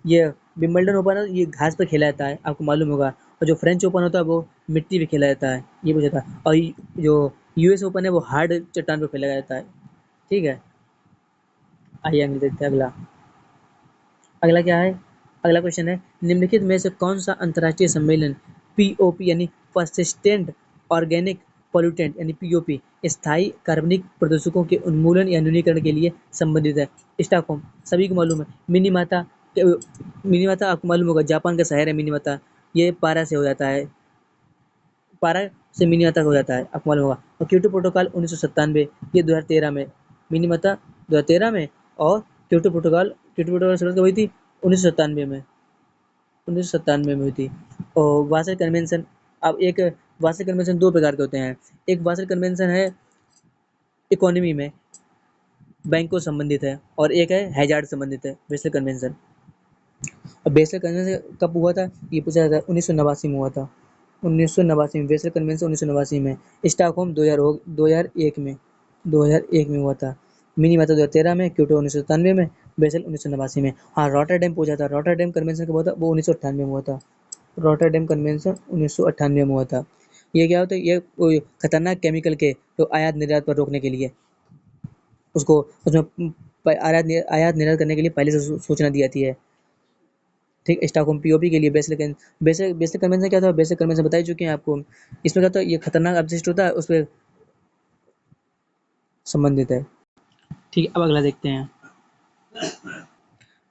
ये विंबलडन ओपन ये घास पर खेला जाता है, आपको मालूम होगा, और जो फ्रेंच ओपन होता है वो मिट्टी पे खेला जाता है, ये पूछा था। और जो यूएस ओपन है वो हार्ड चट्टान पर खेला जाता है, ठीक है। आइए आगे देखते हैं, अगला, अगला क्या है, अगला क्वेश्चन है, निम्नलिखित में से कौन सा अंतर्राष्ट्रीय सम्मेलन पीओपी यानी परसिस्टेंट ऑर्गेनिक पॉल्यूटेंट यानी पीओपी स्थायी कार्बनिक प्रदूषकों के उन्मूलन या न्यूनीकरण के लिए संबंधित है। स्टॉकहोम सभी को मालूम है। मिनीमाता आपको मालूम होगा, जापान का शहर है मिनीमाता। ये पारा से हो जाता है, पारा से मिनीमाता हो जाता है, आपको मालूम होगा। और क्योटो प्रोटोकॉल 1997, ये 2013 में। मिनीमाता 2013 में, और क्योटो प्रोटोकॉल शुरुआत कब हुई थी? 1997 में। 1997 में हुई थी। और वासर कन्वेंशन, अब एक वासर कन्वेंशन दो प्रकार के होते हैं। एक वासर कन्वेंशन है इकोनॉमी में, बैंक से संबंधित है, और एक है हैजार्ड संबंधित है, बेसल कन्वेंशन। और बेसल कन्वेंशन कब हुआ था ये पूछा जाता है, 1989 में हुआ था। 1989 में बेसल कन्वेंशन 1989 में। स्टॉकहोम 2001 में, 2001 में हुआ था। मिनीमाता 2013 में, क्योटो 1997 में, बेसल 1989 में। हाँ, रॉटरडैम पूछा था, रॉटरडैम कन्वेंशन कब हुआ था? वो 1998 में हुआ था। रॉटरडैम कन्वेंशन 1998 में हुआ था। ये क्या होता है? ये खतरनाक केमिकल के तो आयात निर्यात पर रोकने के लिए, उसको उसमें आयात निर्यात करने के लिए पहले से सूचना दी जाती है। ठीक, स्टॉकहोम पीओपी के लिए बेसिक कन्वेंशन क्या था? बेसिक कन्वेंशन बता ही चुके हैं आपको। इसमें क्या होता है? ये खतरनाक अपशिष्ट होता है, उस पर संबंधित है। ठीक है, अब अगला देखते हैं।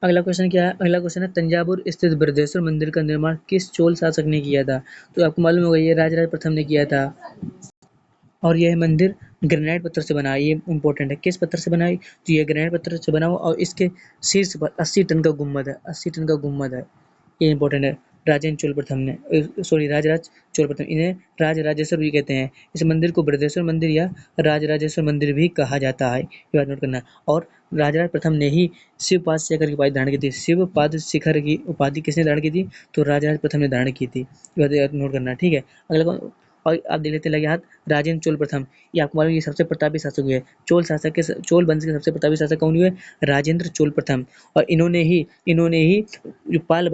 अगला क्वेश्चन क्या है? अगला क्वेश्चन है, तंजावुर स्थित बृहदेश्वर मंदिर का निर्माण किस चोल शासक ने किया था? तो आपको मालूम होगा, ये राजराज प्रथम ने किया था। और यह मंदिर ग्रेनाइट पत्थर से बना है। ये इंपॉर्टेंट है, किस पत्थर से बना है? तो ये ग्रेनाइट पत्थर से बना हुआ, और इसके शीर्ष पर 80 टन का गुम्बद है। 80 टन का गुम्बद है, ये इंपॉर्टेंट है। राजेंद्र चोल प्रथम ने, राजराज चोल प्रथम, इन्हें राजराजेश्वर भी कहते हैं। इस मंदिर को बृहदेश्वर मंदिर या राजराजेश्वर मंदिर भी कहा जाता है, ये बात नोट करना। और राजराज प्रथम ने ही शिवपाद शेखर की उपाधि धारण की थी। शिवपाद शिखर की उपाधि किसने धारण की थी? तो राजराज प्रथम ने धारण की थी, ये बात नोट करना। ठीक है, अगला। और आप देख लेते लगे हाथ, राजेंद्र चोल प्रथम, ये आपको मालूम है, ये सबसे प्रतापी शासक हुए। चोल वंश के सबसे प्रतापी शासक कौन हुए? राजेंद्र चोल प्रथम। और इन्होंने ही जो पाल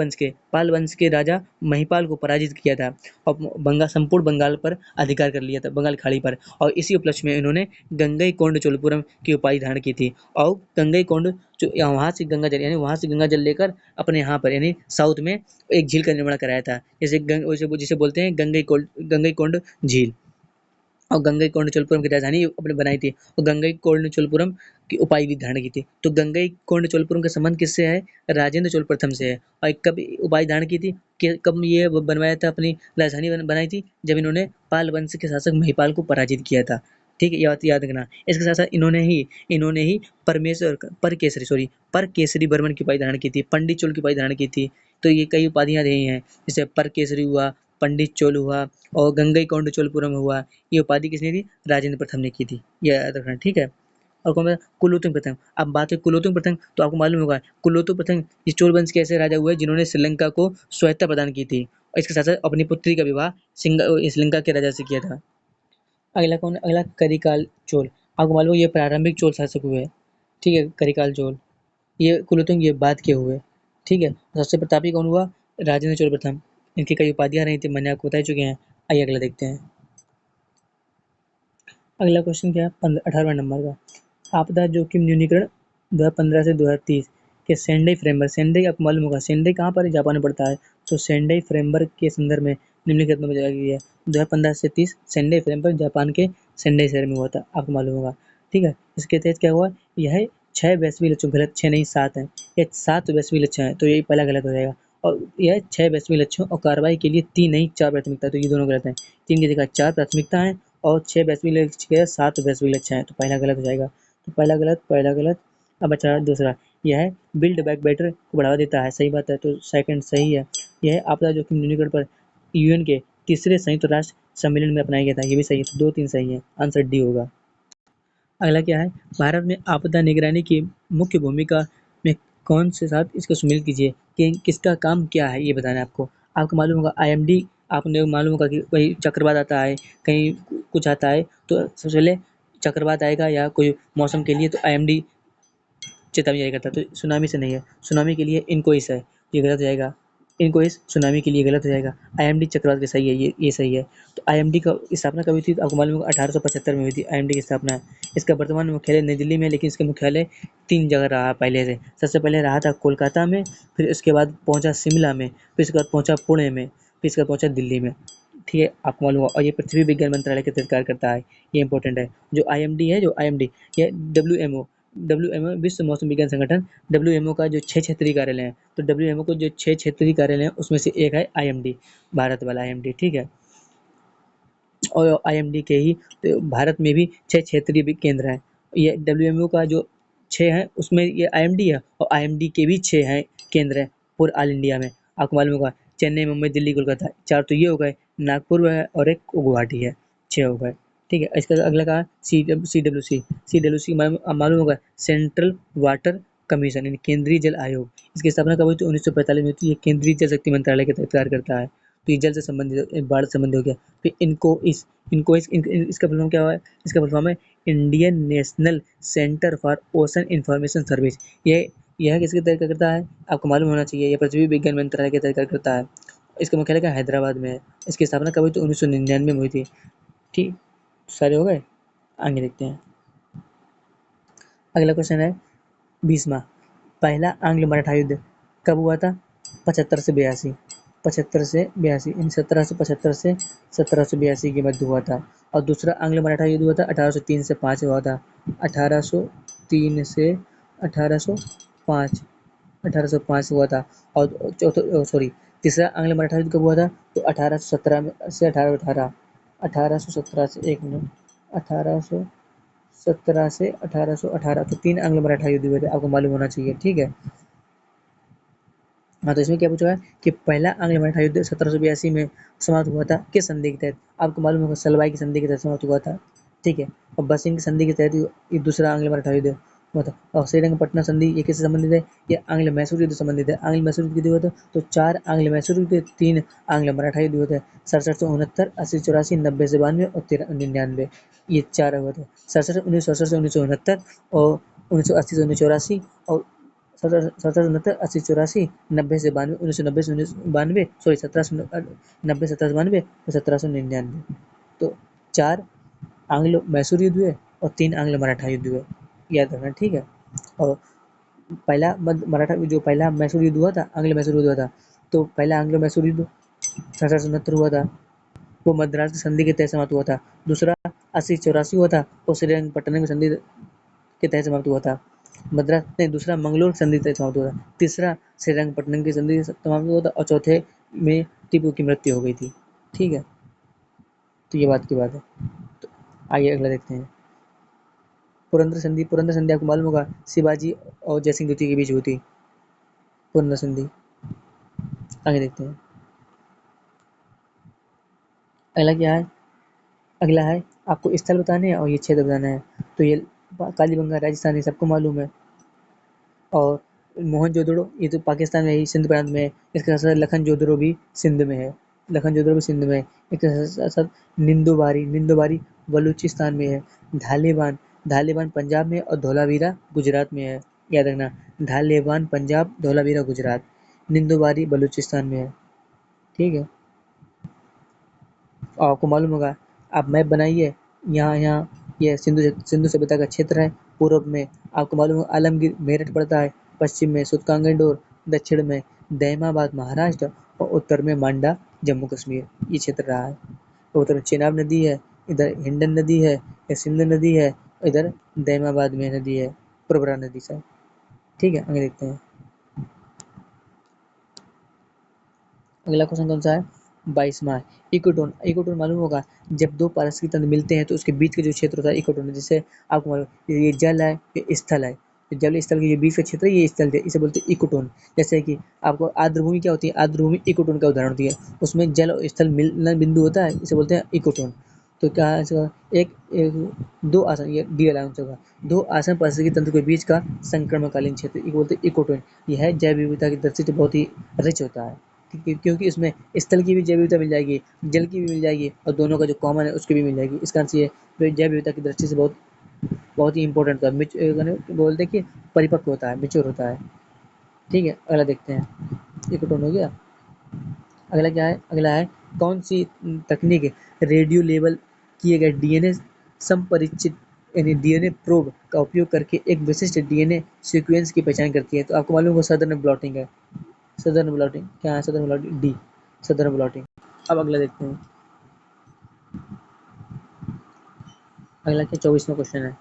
वंश के राजा महिपाल को पराजित किया था, और संपूर्ण बंगाल पर अधिकार कर लिया था, बंगाल खाड़ी पर। और इसी उपलक्ष्य में इन्होंने गंगईकोंड चोलपुरम की उपाधि धारण की थी। और गंगईकोंड वहां से गंगा जल लेकर अपने यहाँ पर यानी साउथ में एक झील का निर्माण कराया था, जिसे बोलते हैं गंगईकोंड झील। और गंगईकोंड चोलपुरम की राजधानी अपने बनाई थी, और गंगईकोंड चोलपुरम की उपाधि भी धारण की थी। तो गंगईकोंड चोलपुरम का संबंध किससे है? राजेंद्र चोल प्रथम से है। और कब उपाधि धारण की थी? कब ये बनवाया था, अपनी राजधानी बनाई थी? जब इन्होंने पाल वंश के शासक महिपाल को पराजित किया था। ठीक है, ये बात याद रखना। इसके साथ साथ इन्होंने ही पर केसरी वर्मन की उपाधि धारण की थी, पंडित चोल की उपाधि धारण की थी। तो ये कई उपाधियां रही हैं, जैसे पर केसरी हुआ, पंडित चोल हुआ, और गंगईकोंड चोलपुरम हुआ। ये उपाधि किसने दी? राजेंद्र प्रथम ने की थी, ये याद रखना। ठीक है, और कौन? कुलोत्तुंग प्रथम। अब बात है कुलोत्तुंग प्रथम, तो आपको मालूम होगा कुलोत्तुंग प्रथम ये चोल वंश के ऐसे राजा हुए जिन्होंने श्रीलंका को स्वायत्तता प्रदान की थी, और इसके साथ साथ अपनी पुत्री का विवाह श्रीलंका के राजा से किया था। अगला कौन? अगला करिकाल चोल। आपको मालूम है, ये प्रारंभिक चोल शासक हुए। ठीक है, करिकाल चोल। ये कुलोत्तुंग ये बाद के हुए। ठीक है, सबसे प्रतापी कौन हुआ? राजेंद्र चोल प्रथम। इनकी कई उपाधियां रही थी, मैंने आपको बता चुके हैं। आइए अगला देखते हैं। अगला क्वेश्चन क्या है? 18वां नंबर का, आपदा जोखिम न्यूनीकरण 2015 से 2030 के सेंडाई फ्रेमवर्क। सेंडाई आपको मालूम होगा, सेंडाई कहाँ पर है? जापान में पड़ता है। तो सेंडाई फ्रेमवर्क के संदर्भ में निम्नलिखित में बताया गया है। 2015 से 30 सेंडाई फ्रेमवर्क जापान के सेंडाई शहर में हुआ था, आपको मालूम होगा। ठीक है, इसके तहत क्या हुआ? यह 6 वैश्विक लक्ष्यों, गलत 6 नहीं 7 है, ये 7 वैश्विक लक्ष्य हैं, तो यही पहला गलत हो जाएगा। और यह 6 वैश्विक लक्ष्यों और कार्रवाई के लिए 3 नहीं 4 प्राथमिकता, तो ये दोनों गलत हैं। 3 की जगह 4 प्राथमिकता है, और 6 वैश्विक लक्ष्य के 7 वैश्विक लक्ष्य हैं, तो पहला गलत हो जाएगा। तो पहला गलत। अब बचा दूसरा, यह है बिल्ड बैक बेटर को बढ़ावा देता है, सही बात है, तो सेकंड सही है। यह है आपदा जोखिम न्यूनीकरण पर यूएन के तीसरे संयुक्त राष्ट्र सम्मेलन में अपनाया गया था, ये भी सही है, तो 2-3 सही है, आंसर डी होगा। अगला क्या है? भारत में आपदा निगरानी की मुख्य भूमिका में कौन से साथ इसको सम्मिलित कीजिए, कि किसका काम क्या है, ये बताना है आपको। आपको मालूम होगा आईएमडी, आपने मालूम होगा कि कोई चक्रवात आता है, कहीं कुछ आता है, तो सबसे पहले चक्रवात आएगा या कोई मौसम के लिए, तो आईएमडी चेतावनी जारी करता है। तो सुनामी से नहीं है, सुनामी के लिए इनकोइस है, ये गलत हो जाएगा। इनकोइस सुनामी के लिए गलत हो जाएगा। आईएमडी चक्रवात के सही है, ये सही है। तो आईएमडी का स्थापना कब हुई थी? तो आपको मालूम होगा 1875 में हुई थी आईएमडी की स्थापना। इसका वर्तमान मुख्यालय नई दिल्ली में है, लेकिन इसका मुख्यालय 3 जगह रहा पहले से। सबसे पहले रहा था कोलकाता में, फिर उसके बाद पहुंचा शिमला में, फिर उसके बाद पहुंचा पुणे में, फिर इसका पहुँचा दिल्ली में, ठीक है, आपको मालूम होगा। और ये पृथ्वी विज्ञान मंत्रालय के तहत कार्य करता है, ये इंपॉर्टेंट है। जो आईएमडी है, जो आईएमडी, ये डब्ल्यूएमओ विश्व मौसम विज्ञान संगठन, डब्ल्यूएमओ का जो 6 क्षेत्रीय कार्यालय हैं, तो डब्ल्यूएमओ को जो 6 क्षेत्रीय कार्यालय हैं उसमें से एक है आईएमडी, भारत वाला आईएमडी, ठीक है। और आईएमडी के ही तो भारत में भी 6 क्षेत्रीय भी केंद्र हैं। ये डब्ल्यूएमओ का जो 6 है उसमें ये आईएमडी है, और आईएमडी के भी 6 हैं केंद्र हैं पूरे ऑल इंडिया में। आपको मालूम होगा चेन्नई, मुंबई, दिल्ली, कोलकाता, 4 तो ये हो गए, नागपुर है और एक गुवाहाटी है, 6 हो गए, ठीक है। इसका अगला कहा सीडब्ल्यूसी। सीडब्ल्यूसी मालूम होगा सेंट्रल वाटर कमीशन, यानी केंद्रीय जल आयोग। इसकी स्थापना कब हुई थी? 1945 में हुई थी। ये केंद्रीय जल शक्ति मंत्रालय के तहत कार्य करता है। तो ये जल से संबंधित, बाढ़ से संबंधित हो गया। फिर इसका फुल फॉर्म क्या हुआ है? इसका फुल फॉर्म है Indian national centre for ocean information service. यह किसके तहत कार्य करता है? आपको मालूम होना चाहिए, यह पृथ्वी विज्ञान मंत्रालय के तहत कार्य करता है। इसका मुख्यालय क्या हैदराबाद में है। इसकी स्थापना कब हुई थी? 1999 में हुई थी, ठीक। सारे हो गए, आगे देखते हैं। अगला क्वेश्चन है 20वां, पहला आंग्ल मराठा युद्ध कब हुआ था? 75 से 82, 75 से 82, इन 1775 से 1782 के मध्य हुआ था। और दूसरा आंग्ल मराठा युद्ध हुआ था 1803 से 5 हुआ था, 1803 से 1805, 1805 हुआ था। और चौथा सॉरी तीसरा आंग्ल मराठा युद्ध कब हुआ था? तो 1817 से 1818, 1817 से 1 मिनट 1817 से 1818, तो 3 आंग्ल मराठा युद्ध हुए थे, आपको मालूम होना चाहिए, ठीक है। हाँ, तो इसमें क्या पूछा है कि पहला आंग्ल मराठा युद्ध 1782 में समाप्त हुआ था किस संधि के तहत? आपको मालूम होगा सलवाई की संधि के तहत समाप्त हुआ था, ठीक है। और बसिंग की संधि के तहत ये दूसरा आंग्ल मराठा युद्ध हुआ था। और श्रीरंगपट्टनम संधि ये किससे संबंधित है? ये आंग्ल मैसूर युद्ध से संबंधित है। आंग्ल मैसूर युद्ध हुआ था, तो 4 आंग्ल मैसूर युद्ध, 3 आंग्ल मराठा युद्ध हुए थे, 6769, 8084, 90 से 92 और 1399, ये 4 हुए थे। 1967 से 1969 और 1980 से 1984 और 1769, 80, 84, 90 से 92, 1990 से 1992, सॉरी 1790, 17 से 92 और 1799। तो 4 आंग्ल मैसूर युद्ध हुए और 3 आंग्ल मराठा युद्ध हुए, याद रखना, ठीक है। और पहला मराठा जो पहला मैसूर युद्ध हुआ था, आंग्ल मैसूर युद्ध हुआ था, तो पहला आंग्ल मैसूर युद्ध 1769 हुआ था, वो मद्रास की संधि के तहत समाप्त हुआ था। दूसरा 8084 हुआ था, वो श्रीरंगपट्टनम की संधि के तहत समाप्त हुआ था। मद्रास नहीं, दूसरा मंगलोर संधि तक समाप्त हुआ था। तीसरा श्रीरंगपट्टनम की संधि समाप्त हुआ था और चौथे में टीपू की मृत्यु हो गई थी, ठीक है। तो ये बात की बात है। तो आइए अगला देखते हैं। पुरंदर संधि आपको मालूम होगा शिवाजी और जयसिंह द्वितीय के बीच हुई थी, पुरंदर संधि। आगे देखते हैं। अगला क्या है? अगला है आपको स्थल बताने हैं और ये क्षेत्र बताना है। तो ये कालीबंगा राजस्थान है, सबको मालूम है। और मोहनजोदड़ो ये तो पाकिस्तान में ही, सिंध प्रांत में है। इसके साथ साथ लखनजोदड़ो भी सिंध में है, लखनजोदड़ो भी सिंध में है। इसके साथ साथ निंदोबारी बलूचिस्तान में है। धालेबान धालेबान पंजाब में और धौलावीरा गुजरात में है, याद रखना। धालेबान पंजाब, धौलावीरा गुजरात, निंदोबारी बलूचिस्तान में है, ठीक है। और आपको मालूम होगा, आप मैप बनाइए, यहाँ ये सिंधु सभ्यता का क्षेत्र है। पूर्व में आपको मालूम है आलमगीर मेरठ पड़ता है, पश्चिम में सुतकांगडोर, दक्षिण में दैमाबाद महाराष्ट्र और उत्तर में मांडा जम्मू कश्मीर, ये क्षेत्र रहा है। तो उत्तर में चेनाब नदी है, इधर हिंडन नदी है, या सिंध नदी है, इधर दैमाबाद में नदी है, प्रवरा नदी से, ठीक है। आगे देखते हैं। अगला क्वेश्चन कौन सा है? 22वां है इकोटोन। इकोटोन मालूम होगा, जब दो पारस्परिक तंत्र मिलते हैं तो उसके बीच का जो क्षेत्र होता है इकोटोन है। जैसे आपको मालूम ये जल है, ये स्थल है, जल स्थल के ये बीच का क्षेत्र है, ये स्थल है, इसे बोलते हैं इकोटोन। जैसे कि आपको आर्द्रभूमि क्या होती है? आर्द्रभूमि इकोटोन का उदाहरण होती है, उसमें जल और स्थल मिलना बिंदु होता है, इसे बोलते हैं इकोटोन। तो क्या है इसका? दो आसन, ये डी वाला आंसर होगा, दो आसन पारिस्थितिक तंत्र के बीच का संक्रमणकालीन क्षेत्र, इसे बोलते हैं इकोटोन। यह है जैव विविधता की दृष्टि से बहुत ही रिच होता है, क्योंकि इसमें स्थल की भी जैव विविधता मिल जाएगी, जल की भी मिल जाएगी, और दोनों का जो कॉमन है उसकी भी मिल जाएगी। इसका अर्थ ये जैव विविधता की दृष्टि से बहुत बहुत ही इंपॉर्टेंट होता है, बोलते हैं कि परिपक्व होता है, मेच्योर होता है, ठीक है। अगला देखते हैं, एक टोन हो गया। अगला क्या है? अगला है कौन सी तकनीक रेडियो लेबल किए गए डीएनए संपरिचित, यानी डीएनए प्रोब का उपयोग करके एक विशिष्ट डीएनए सीक्वेंस की पहचान करती है? तो आपको मालूम होगा सदर्न ब्लॉटिंग है। सदर्न ब्लॉटिंग क्या है? Southern blotting D, southern blotting. अब अगला देखते हैं। अगला क्या 24वां क्वेश्चन है।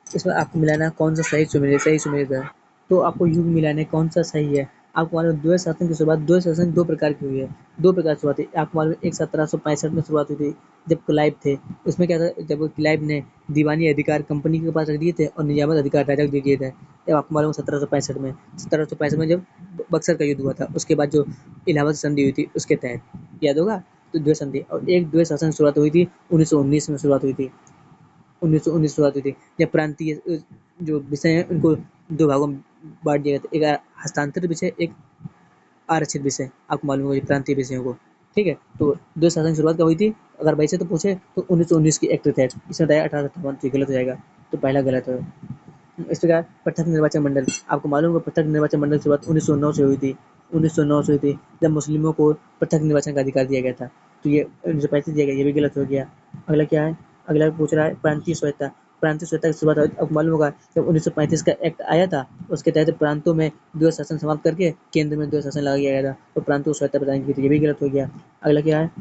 इसमें आपको मिलाना है कौन सा सही सुमेलित है। तो आपको युग मिलाने कौन सा सही है। आपको मालूम है द्वैत शासन की शुरुआत, द्वैत शासन दो प्रकार की हुई है, दो प्रकार से शुरुआत हुई। आपको मालूम है एक 1765 में शुरुआत हुई थी जब क्लाइव थे। उसमें क्या था, जब क्लाइव ने दीवानी अधिकार कंपनी के पास रख दिए थे और नियामत अधिकार राजा को दे दिए थे। जब आपको मालूम है 1765 में जब बक्सर का युद्ध हुआ था, उसके बाद जो इलाहाबाद संधि हुई थी उसके तहत, याद होगा। तो द्वैत संधि और एक द्वैत शासन की शुरुआत हुई थी 1919 में शुरुआत हुई थी। 1919 शुरुआत हुई थी जब प्रांतीय जो विषय हैं उनको दो भागों में बांट दिया गया था, एक हस्तांतरित विषय, एक आरक्षित विषय। आपको मालूम होगा प्रांतीय विषयों को। ठीक है, तो दो शासन की शुरुआत कब हुई थी, अगर वैसे तो पूछे तो 1919 की एक्ट के तहत। इसमें बताया 1858, तो गलत हो जाएगा, तो पहला गलत है। इस प्रकार पृथक निर्वाचन मंडल, आपको मालूम होगा पृथक निर्वाचन मंडल की शुरुआत 1909 से हुई थी। 1909 से हुई थी जब मुस्लिमों को पृथक निर्वाचन का अधिकार दिया गया था। तो ये 1935 दिया गया, ये भी गलत हो गया। अगला क्या है, अगला पूछ रहा है प्रांतीय स्वायत्ता। प्रांतीय स्वायत्ता की शुरुआत आपको मालूम होगा जब 1935 का एक्ट आया था, उसके तहत प्रांतों में द्वैत शासन समाप्त करके केंद्र में द्वैत शासन लगा दिया गया था, तो प्रांतों को स्वायत्ता प्रदान की थी, ये भी गलत हो गया। अगला क्या है,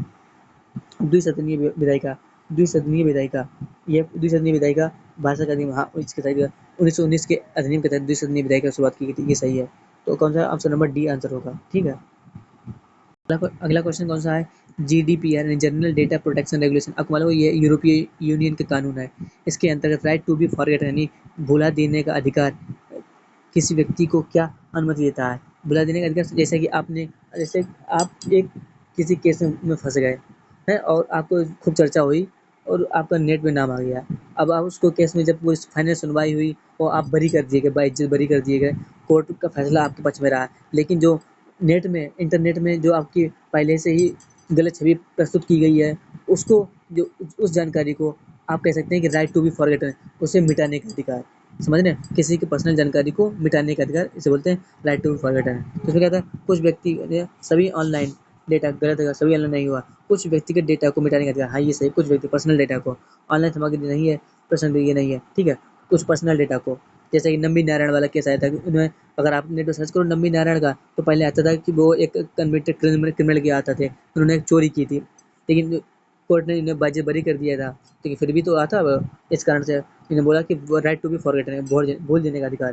द्विसदनीय विधायिका। द्विसदनीय विधायिका, ये द्विसदनीय विधायिका भाषा का अधिनियम, हाँ इसके तहत 1919 के अधिनियम के तहत द्विसदनीय विधायिका की शुरुआत की गई थी, ये सही है। तो कौन सा ऑप्शन नंबर डी आंसर होगा। ठीक है, अगला क्वेश्चन कौन सा है, जीडीपीआर यानी जनरल डेटा प्रोटेक्शन रेगुलेशन। आपको मालूम है ये यूरोपीय यूनियन के कानून है। इसके अंतर्गत राइट टू बी फॉरगेट यानी भुला देने का अधिकार किसी व्यक्ति को क्या अनुमति देता है। भुला देने का अधिकार, जैसे आप एक किसी केस में फंस गए हैं और आपको खूब चर्चा हुई और आपका नेट में नाम आ गया। अब आप उसको केस में जब वो फाइनल सुनवाई हुई और आप बरी कर दिए गए, बाइज्जत बरी कर दिए गए, कोर्ट का फैसला आपके पक्ष में रहा। लेकिन जो नेट में इंटरनेट में जो आपकी पहले से ही गलत छवि प्रस्तुत की गई है, उसको जो उस जानकारी को आप कह सकते हैं कि राइट टू बी फॉरगेटन, उसे मिटाने का अधिकार। समझ रहे हैं, किसी की पर्सनल जानकारी को मिटाने का अधिकार, इसे बोलते हैं राइट टू बी फॉरगेटन। तो इसमें क्या था, कुछ व्यक्ति सभी ऑनलाइन डेटा, गलत है, सभी ऑनलाइन नहीं हुआ, कुछ व्यक्तिगत डेटा को मिटाने का अधिकार, हाँ ये सही, कुछ व्यक्ति पर्सनल डेटा को ऑनलाइन सामग्री नहीं है, पर्सनल ये नहीं है। ठीक है, कुछ पर्सनल डेटा को, जैसे कि नम्बी नारायण वाला केस आया था कि उन्होंने, अगर आप नेट पर सर्च करो नम्बी नारायण का, तो पहले आता था कि वो एक कन्विक्टेड क्रिमिनल के आता थे, उन्होंने एक चोरी की थी, लेकिन कोर्ट ने इन्हें बाजी बरी कर दिया था, लेकिन फिर भी तो आता वो, इस कारण से इन्होंने बोला कि वो राइट टू बी फॉरगेटन है, भूल देने का अधिकार।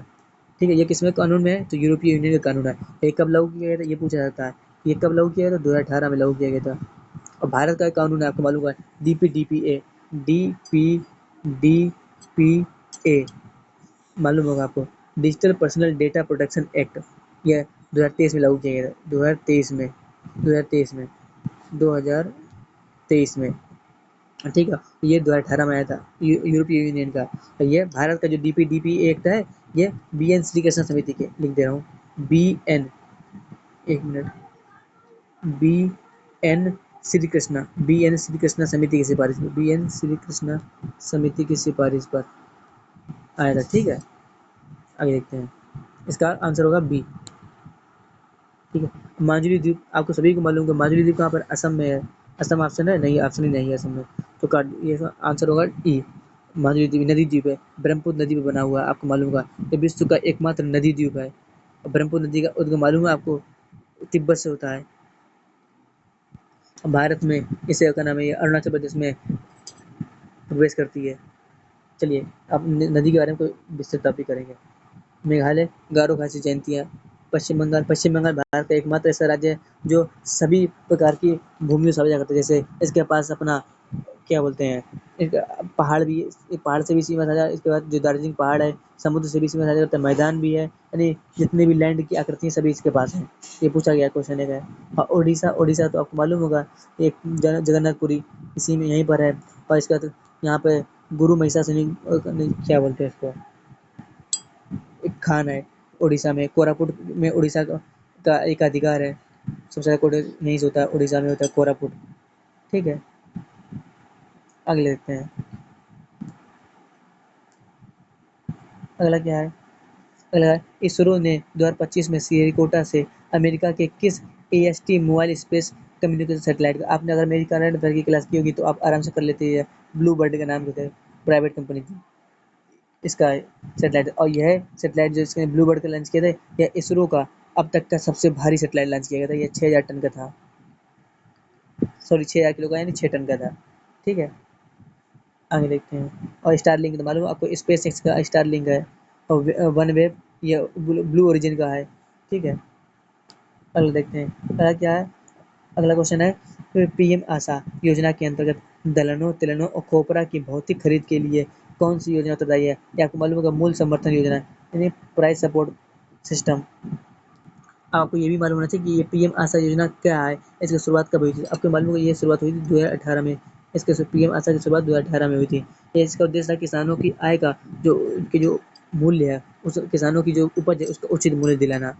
ठीक है, ये किसमें कानून में है, तो यूरोपीय यूनियन का कानून है। ये कब लागू किया गया था, ये पूछा जाता है, ये कब लागू किया गया था, 2018 में लागू किया गया था। और भारत का कानून है, आपको मालूम है, डीपीडीपीए, डीपीडीपीए, मालूम होगा आपको, digital personal data protection act. यह 2023 में लागू किया गया था, 2023 में 2023 में। ठीक है, ये 2018 में आया था यूरोपीय यूनियन का। ये भारत का जो डीपीडीपी एक्ट है, ये बीएन श्री कृष्ण समिति के, लिख दे रहा हूँ, बीएन, एक minute, BN BN Shri Krishna समिति की सिफारिश पर, बीएन श्री कृष्ण समिति की सिफारिश पर आया था। ठीक है, आगे देखते हैं, इसका आंसर होगा बी। ठीक है, माजुली द्वीप, आपको सभी को मालूम है माजुली द्वीप कहाँ पर, असम में है। असम ऑप्शन है नहीं, ऑप्शन ही नहीं है असम में, तो ये आंसर होगा ई। माजुली द्वीप नदी द्वीप है, ब्रह्मपुत्र नदी पे बना हुआ है, आपको मालूम होगा, ये विश्व का एकमात्र नदी द्वीप है। और ब्रह्मपुत्र नदी का उद्गम मालूम है आपको, तिब्बत से होता है। भारत में इसे क्या नाम है, ये अरुणाचल प्रदेश में प्रवेश करती है। चलिए अब नदी के बारे में कोई विस्तृत टॉपिक करेंगे। मेघालय, गारो खासी जयंतियाँ। पश्चिम बंगाल भारत का एकमात्र ऐसा राज्य है जो सभी प्रकार की भूमियों साझा करता है। जैसे इसके पास अपना क्या बोलते हैं, एक पहाड़ भी, एक पहाड़ से भी सीमा साझा, इसके बाद जो दार्जिलिंग पहाड़ है, समुद्र से भी सीमा साझा करता है, मैदान भी है, यानी जितने भी लैंड की आकृतियाँ सभी इसके पास हैं। ये पूछा गया क्वेश्चन है। और उड़ीसा तो आपको मालूम होगा, एक जगन्नाथपुरी इसी में यहीं पर है। और इसका तो यहाँ पे गुरु महिषासुर, क्या बोलते हैं इसको, एक खान है उड़ीसा में, कोरापुट में उड़ीसा का एक अधिकार है, सबसे ज़्यादा कोर्ट यहीं से होता है, उड़ीसा में होता है कोरापुट। ठीक है, अगले देखते हैं, अगला क्या है, अगला है, इसरो ने 2025 में श्रीहरिकोटा से अमेरिका के किस AST mobile space communication satellite का, आपने अगर मेरी करंट अफेयर की क्लास की होगी तो आप आराम से कर लेते हैं, ब्लू बर्ड के नाम से थे, प्राइवेट कंपनी थी इसका सैटेलाइट। और यह सैटेलाइट जो इसने ब्लू बर्ड का लॉन्च किया था, यह इसरो का अब तक का सबसे भारी सैटेलाइट लॉन्च किया गया था, यह 6000 टन का था। सॉरी 6,000 किलो का यानी 6 टन का था। ठीक है, आगे देखते हैं। और स्टारलिंक तो मालूम है आपको, स्पेस एक्स का स्टारलिंक है। और वन वेब ये ब्लू ओरिजिन का है। ठीक है, अगला देखते हैं, अगला क्या है। अगला क्वेश्चन है, पीएम आशा योजना के अंतर्गत दलहनों तिलहनों और कोपरा की भौतिक खरीद के लिए कौन सी योजना उत्तरदायी है? ये आपको मालूम होगा, मूल समर्थन योजना यानी प्राइस सपोर्ट सिस्टम। आपको ये भी मालूम होना चाहिए कि ये पीएम आशा योजना क्या है, इसकी शुरुआत कब हुई थी। आपको मालूम होगा ये शुरुआत हुई थी 2018 में। इसके पीएम आशा की शुरुआत 2018 में हुई थी। ये इसका उद्देश्य था किसानों की आय का जो उनके जो मूल्य है, उस किसानों की जो उपज है उसका उचित मूल्य दिलाना।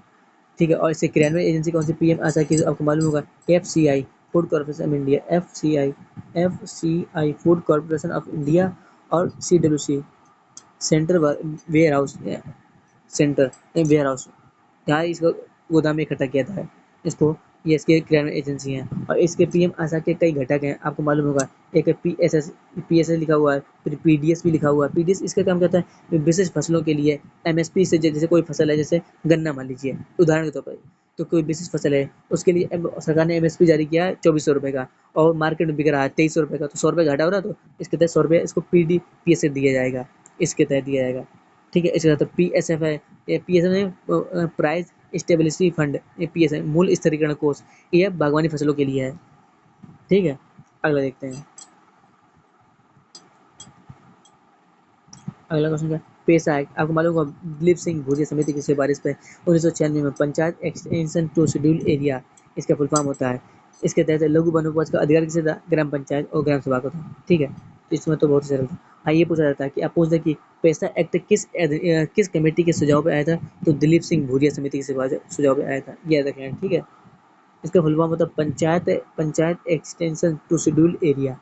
ठीक है, और इससे क्रियान्वयन एजेंसी कौन सी? पीएम आशा की आपको मालूम होगा, FCI food corporation of India, FCI food corporation of India, और CWC centre warehouse centre warehouse, यहाँ इसको गोदाम में इकट्ठा किया था इसको। ये इसके क्रियान्वयन एजेंसी हैं और इसके पीएम आशा के कई घटक हैं, आपको मालूम होगा। एक है पीएसएस लिखा हुआ है, फिर पीडीएस भी लिखा हुआ है। पीडीएस इसका काम करता है विशेष फसलों के लिए एमएसपी से, जैसे कोई फसल है, जैसे गन्ना मान लीजिए उदाहरण के तौर पर, तो कोई विशेष फसल है उसके लिए सरकार ने एमएसपी जारी किया है 2400 रुपये का, और मार्केट में बिक रहा है 2300 रुपये का, तो 100 रुपये घाटा हो रहा है, तो इसके तहत 100 रुपये इसको पीडीपीएस से दिया जाएगा, इसके तहत दिया जाएगा। ठीक है, इसके तहत पीएसएफ है, पीएसएफ में प्राइस स्टेबिलिटी फंड, ये पीएसएफ मूल स्थिरीकरण कोष, ये बागवानी फसलों के लिए है। ठीक है, अगला देखते हैं। अगला क्वेश्चन क्या है? पेशा एक्ट, आपको मालूम होगा दिलीप सिंह भुजिया समिति की सिफारिश पे 1996 में panchayat extension to schedule area इसका फुल फॉर्म होता है। इसके तहत लघु वनोपज का अधिकार किसे था? ग्राम पंचायत और ग्राम सभा को था। ठीक है, तो इसमें तो बहुत ही सरल था। हाँ, ये पूछा जाता है कि आप पूछते हैं कि पेशा एक्ट किस कमेटी के सुझाव पे आया था, तो दिलीप सिंह भुजिया समिति के सुझाव पे आया था, ये याद रखना है। ठीक है, इसका फुल फॉर्म होता है panchayat panchayat extension to schedule area.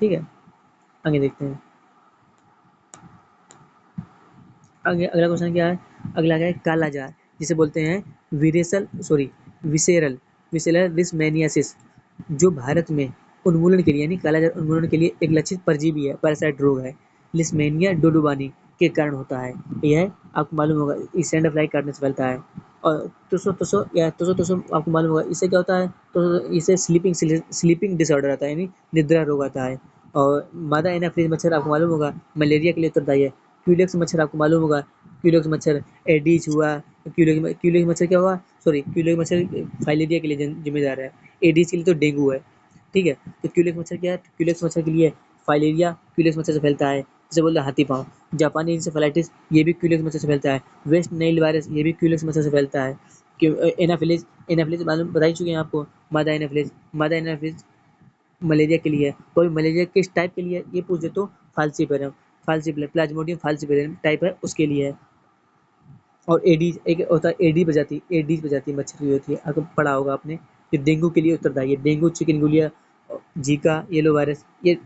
ठीक है, आगे देखते हैं। आगे अगला क्वेश्चन क्या है? अगला क्या है? काला जार, जिसे बोलते हैं विसेरल विसेरल लिस्मेनियासिस, जो भारत में उन्मूलन के लिए यानी काला जार उन्मूलन के लिए एक लक्षित परजीवी है, पैरासाइट रोग है, लिस्मेनिया डोडोबानी के कारण होता है। यह आपको मालूम होगा इस सैंड फ्लाई काटने से फैलता है। और तुसो आपको मालूम होगा इससे क्या होता है, तो इसे स्लीपिंग डिसऑर्डर आता है यानी निद्रा रोग आता है। और मादा एनाफिलीज मच्छर आपको मालूम होगा मलेरिया के लिए उत्तरदायी है। क्यूलेक्स मच्छर आपको मालूम होगा, क्यूलेक्स मच्छर एडीज हुआ, क्यूलेक्स मच्छर क्या हुआ, सॉरी क्यूलेक्स मच्छर फाइलेरिया के लिए जिम्मेदार है। एडीज के लिए तो डेंगू है। ठीक है, तो क्यूलेक्स मच्छर क्या है? क्यूलेक्स मच्छर के लिए फाइलेरिया क्यूलेक्स मच्छर से फैलता है, जैसे बोलते हैं हाथी पाँव। जापानी इंसेफेलाइटिस ये भी क्यूलेक्स मच्छर से फैलता है। वेस्ट नाइल वायरस ये भी क्यूलेक्स मच्छर से फैलता है। एनाफिलिस एनाफिलिस मालूम बता ही चुके हैं आपको, मादा एनाफिलिस मलेरिया के लिए है। कोई मलेरिया किस टाइप के लिए है ये पूछ दे तो फाल्सीपेरम प्लाज्मोडियम फाल्सीपेरम टाइप है उसके लिए है। और एडीज एक होता है, एडीज प्रजाति मच्छर की होती है, आपको पढ़ा होगा आपने। ये डेंगू के लिए उत्तरदायी है, dengue chikungunya Zika yellow virus ये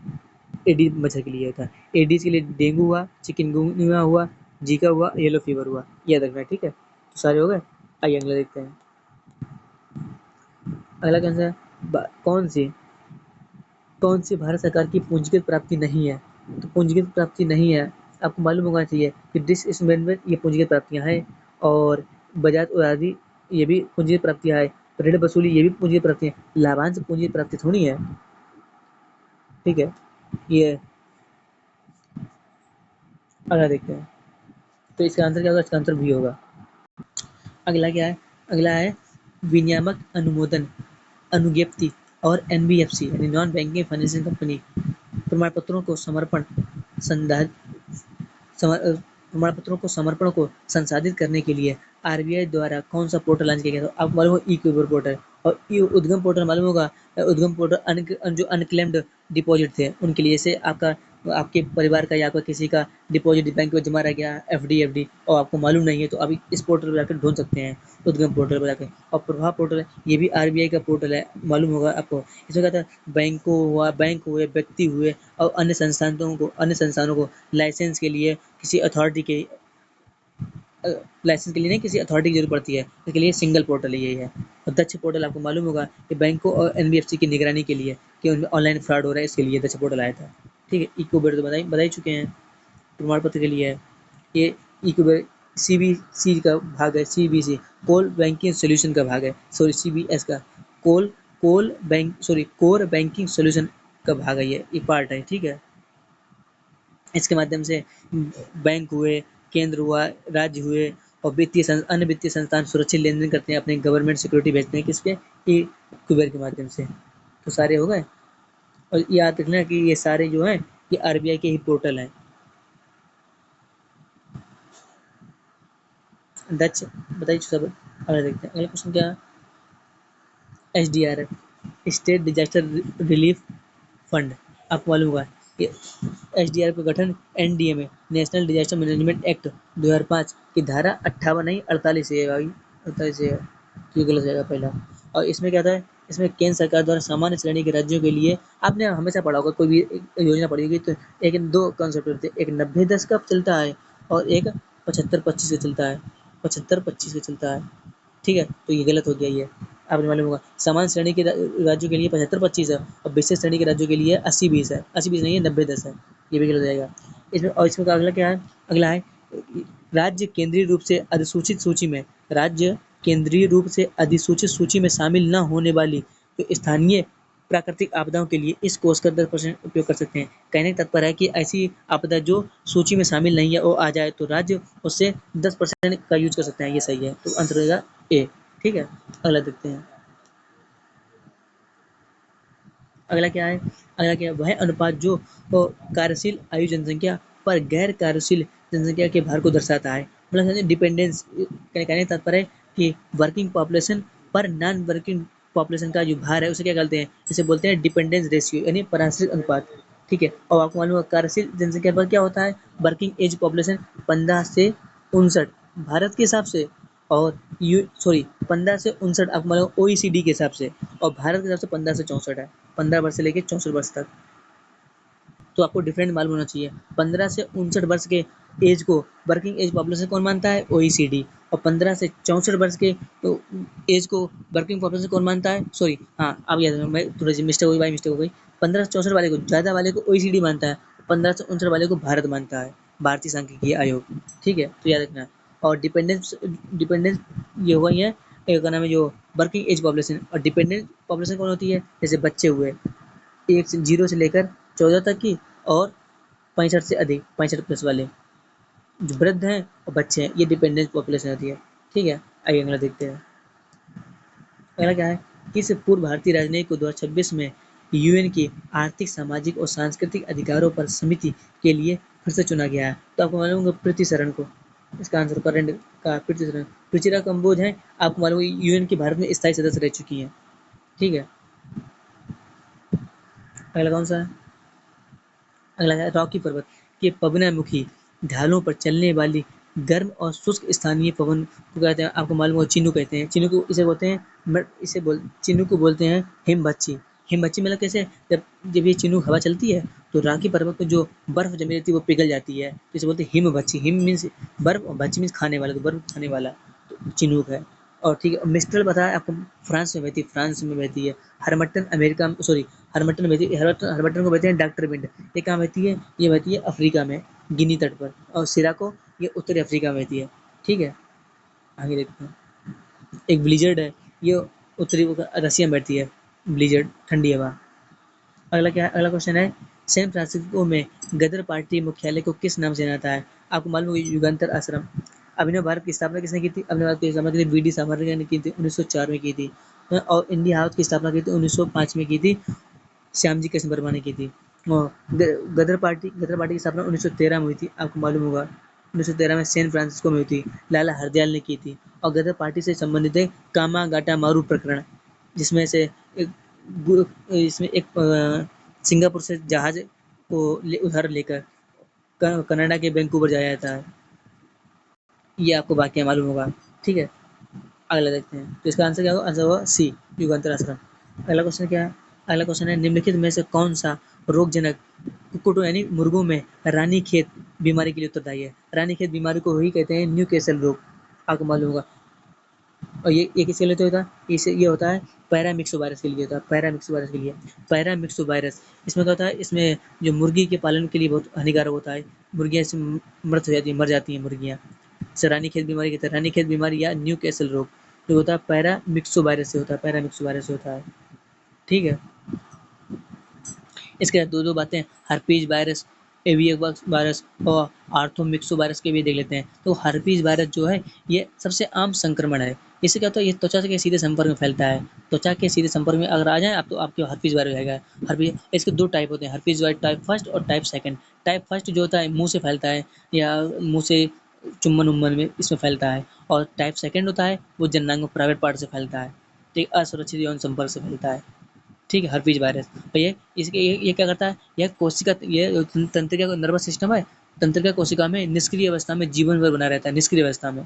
एडीज मच्छर के लिए होता है। एडीज के लिए डेंगू हुआ, चिकनगुनिया हुआ, जीका हुआ, येलो फीवर हुआ, याद रखना है। ठीक है, तो सारे हो गए। आइए अगला देखते हैं। अगला कैंसर है कौन सी भारत सरकार की पूंजीगत प्राप्ति नहीं है? तो पूंजीगत प्राप्ति नहीं है, आपको मालूम होना चाहिए कि डिसइन्वेस्टमेंट ये पूंजीगत प्राप्तियां हैं, और बजाज उदारी ये भी पूंजीगत प्राप्तियां है, ऋण वसूली ये भी पूंजीगत प्राप्तियां हैं, लाभांश पूंजीगत प्राप्ति थोड़ी है। ठीक है, ये अगला देखते हैं। तो इसका आंसर क्या होगा? इसका आंसर भी होगा। अगला क्या है? अगला है विनियामक अनुमोदन अनुज्ञप्ति और एनबीएफसी यानी नॉन बैंकिंग फाइनेंशियल कंपनी प्रमाण पत्रों को प्रमाण पत्रों को समर्पण को संसाधित करने के लिए आरबीआई द्वारा कौन सा पोर्टल लॉन्च किया गया था? आपको मालूम होगा ई क्यूबर पोर्टल। और ई उद्गम पोर्टल मालूम होगा, उद्गम पोर्टल जो अनक्लेम्ड डिपॉजिट थे उनके लिए, जैसे आपके परिवार का या आपका किसी का डिपॉजिट बैंक में जमा रह गया एफडी और आपको मालूम नहीं है, तो अभी इस पोर्टल पर जाकर ढूंढ सकते हैं, उद्गम पोर्टल पर जाकर। और प्रभाव पोर्टल है, ये भी आरबीआई का पोर्टल है, मालूम होगा आपको। इसमें क्या था, बैंक हुए व्यक्ति हुए और अन्य संस्थानों को लाइसेंस के लिए किसी अथॉरिटी के लाइसेंस के लिए नहीं, किसी अथॉरिटी की जरूरत पड़ती है, इसके लिए सिंगल पोर्टल यही है। और दक्ष पोर्टल आपको मालूम होगा कि बैंकों और एनबीएफसी की निगरानी के लिए कि उनमें ऑनलाइन फ्रॉड हो रहा है, इसके लिए दक्ष पोर्टल आया था। ठीक है, इकोबेर तो बता ही चुके हैं, प्रमाण पत्र के लिए है ये। इकोबेर सीबीसी का भाग है, सीबीसी कोल बैंकिंग सोल्यूशन का भाग है, सॉरी सीबीएस का कोल कोर बैंकिंग सॉल्यूशन का भाग है, ये पार्ट है, ठीक है। इसके माध्यम से बैंक हुए, केंद्र हुआ, राज्य हुए और अन्य वित्तीय संस्थान सुरक्षित लेन-देन करते हैं, अपने गवर्नमेंट सिक्योरिटी भेजते हैं किसके, ई कुबेर के माध्यम से। तो सारे हो गए। और याद रखना कि ये सारे जो हैं ये आरबीआई के ही पोर्टल हैं। डच बताइए सब। अगला देखते हैं, अगला क्वेश्चन क्या है। SDRF, state disaster relief fund, आपको मालूम होगा कि एसडीआरएफ का गठन NDMA national disaster management act 2005 की धारा 58 नहीं 48 से है भाई, 48 से है, तो ये गलत जाएगा पहला। और इसमें क्या था, इसमें केंद्र सरकार द्वारा सामान्य श्रेणी के राज्यों के लिए, आपने हमेशा पढ़ा होगा कोई भी योजना पड़ी होगी तो एक दो कॉन्सेप्ट होते हैं, एक 90-10 का चलता है और एक 75-25 का चलता है, 75-25 का चलता है, ठीक है। तो ये गलत हो गया, ये आपने मालूम होगा समान श्रेणी के राज्यों के लिए 75-25 है और विशेष श्रेणी के राज्यों के लिए 80-20 है, 80-20 नहीं है 90-10 है, ये भी गलत हो जाएगा इसमें। और इसमें अगला क्या है, अगला है राज्य केंद्रीय रूप से अधिसूचित सूची में, राज्य केंद्रीय रूप से अधिसूचित सूची में शामिल न होने वाली तो स्थानीय प्राकृतिक आपदाओं के लिए इस कोष का 10% उपयोग कर सकते हैं। कहने का तात्पर्य है कि ऐसी आपदा जो सूची में शामिल नहीं है वो आ जाए तो राज्य उससे 10% का यूज कर सकते हैं, ये सही है, तो आंसर रहेगा ए, ठीक है। अगला देखते हैं, अगला क्या है, अगला क्या है, वह अनुपात जो कार्यशील आयु जनसंख्या पर गैर कार्यशील जनसंख्या के भार को दर्शाता है, मतलब डिपेंडेंस, कहने का तात्पर्य है कि वर्किंग पॉपुलेशन पर नॉन वर्किंग पॉपुलेशन का जो भार है उसे क्या कहते हैं, इसे बोलते हैं डिपेंडेंस रेशियो यानी पराश्रित अनुपात, ठीक है। और आपको मालूम है कार्यशील जनसंख्या पर क्या होता है, वर्किंग एज पॉपुलेशन 15 से 59 भारत के हिसाब से, और 15 से 59 आपको मालूम ओईसीडी के हिसाब से, और भारत के हिसाब से 15 से 64 है, 15 वर्ष से लेकर 64 वर्ष तक। तो आपको डिफरेंट मालूम होना चाहिए, 15 से 59 वर्ष के एज को वर्किंग एज पॉपुलेशन कौन मानता है, ओईसीडी, और 15 से 64 वर्ष के तो एज को वर्किंग पॉपुलेशन कौन मानता है, हाँ अब याद, मैं थोड़ी सी मिस्टेक हो गई भाई, मिस्टेक हो गई, 15 से 64 वाले को, ज़्यादा वाले को ओईसीडी मानता है, 15 से 59 वाले को भारत मानता है, भारतीय सांख्यिकीय आयोग, ठीक है, तो याद रखना। और डिपेंडेंस डिपेंडेंस ये हुआ ही है, क्या नाम है जो वर्किंग एज पॉपुलेशन, और डिपेंडेंट पॉपुलेशन कौन होती है, जैसे बच्चे हुए, 0 से लेकर 14 तक की, और 65 से अधिक, 65 प्लस वाले जो वृद्ध हैं और बच्चे हैं, ये डिपेंडेंट पॉपुलेशन होती है, ठीक है। आइए अगला देखते हैं, अगला क्या है, किस पूर्व भारतीय राजनयिक को 2026 में यूएन की आर्थिक सामाजिक और सांस्कृतिक अधिकारों पर समिति के लिए फिर से चुना गया है, तो आपको मालूम होगा प्रीति शरण को, इसका आंसर करंट का प्रीति शरण, रुचिरा कंबोज है, आपको मालूम है यूएन की भारत में स्थायी सदस्य रह चुकी हैं, ठीक है। अगला कौन सा है, अगला है रॉकी पर्वत के पवनमुखी ढालों पर चलने वाली गर्म और शुष्क स्थानीय पवन को कहते हैं, आपको मालूम हो चिन्नू कहते हैं, चिन्नू को इसे बोलते हैं, चिन्नू को बोलते हैं हिमबच्ची, हिमबच्ची मतलब कैसे, जब जब ये चिन्नू हवा चलती है तो राखी पर्वत पर जो बर्फ जमी रहती है वो पिघल जाती है, तो इसे बोलते हैं हिमबच्ची, हिम मीन्स बर्फ और बच्ची मीन्स खाने वाला, तो बर्फ खाने वाला, तो चिन्नूक है। और ठीक है, मिस्ट्रल बताया आपको, फ्रांस में बहती है, फ्रांस में बहती है। हरमट्टन अमेरिका में, हरमट्टन बहती है, हरमट्टन को बहते हैं डॉक्टर विंड, ये कहाँ बहती है, ये बहती है अफ्रीका में, गिनी तट पर, और सिराको ये उत्तरी अफ्रीका में बहती है, ठीक है। आगे देखते हैं, एक ब्लिजर्ड है, ये उत्तरी रसिया में बैठती है, ब्लिजर्ड ठंडी हवा। अगला क्या है, अगला क्वेश्चन है, सैन फ्रांसिस्को में गदर पार्टी मुख्यालय को किस नाम से जाना जाता है, आपको मालूम होगा युगांतर आश्रम। अभिनव भारत की स्थापना किसने की थी, अभिनव भारत की स्थापना की थी वीडी सावरकर ने की थी, 1904 में की थी। और इंडिया हाउस की स्थापना की थी 1905 में की थी, श्यामजी कृष्ण वर्मा ने की थी। और गदर पार्टी की स्थापना 1913 में हुई थी, आपको मालूम होगा 1913 में सैन फ्रांसिस्को में हुई थी, लाला हरदयाल ने की थी। और गदर पार्टी से संबंधित है कामागाटा मारू प्रकरण, जिसमें से इसमें एक सिंगापुर से जहाज को उधार लेकर कनाडा के वैंकूवर जाया जाता है, ये आपको वाकया मालूम होगा, ठीक है। अगला देखते हैं, तो इसका आंसर क्या होगा, आंसर होगा सी, युगांतर आश्रम। अगला क्वेश्चन क्या है, अगला क्वेश्चन है, निम्नलिखित में से कौन सा रोगजनक कुक्कुटों यानी मुर्गों में रानीखेत बीमारी के लिए उत्तरदायी है, रानीखेत बीमारी को ही कहते हैं न्यूकेसल रोग, आपको मालूम होगा। और ये किसके लिए होता है, इसे ये होता है पैरामिक्सो वायरस के लिए होता है, पैरामिक्सो वायरस के लिए, पैरामिक्सो वायरस, इसमें क्या होता है, इसमें जो मुर्गी के पालन के लिए बहुत हानिकारक होता है, मुर्गियाँ इसमें मृत हो जाती है, मर जाती हैं मुर्गियाँ, इसे रानीखेत बीमारी कहते हैं, रानीखेत बीमारी या न्यू कैसल रोग जो होता है पैरामिक्सो वायरस से होता है, पैरामिक्सो वायरस से होता है। ठीक है। इसके साथ दो बातें हर्पीज वायरस, एवियस वायरस और आर्थोमिक्सो वायरस के भी देख लेते हैं। तो हर्पीज वायरस जो है ये सबसे आम संक्रमण है। इससे क्या होता है, ये त्वचा के सीधे संपर्क में फैलता है। त्वचा के सीधे संपर्क में अगर आ जाए आप तो आपके हर्पीज वायरस रहेगा। हर्पीज इसके दो टाइप होते हैं, हर्पीज वायरस टाइप फर्स्ट और टाइप सेकंड। टाइप फर्स्ट जो होता है मुंह से फैलता है या मुंह से चुम्बन उम्बन में इसमें फैलता है, और टाइप सेकंड होता है वो जननांग प्राइवेट पार्ट से फैलता है, ठीक, असुरक्षित यौन संपर्क से फैलता है। ठीक है, हर्पीज वायरस। तो ये क्या करता है, यह कोशिका, ये तंत्रिका नर्वस सिस्टम है, तंत्रिका कोशिका में निष्क्रिय अवस्था में जीवन भर बना रहता है, निष्क्रिय अवस्था में।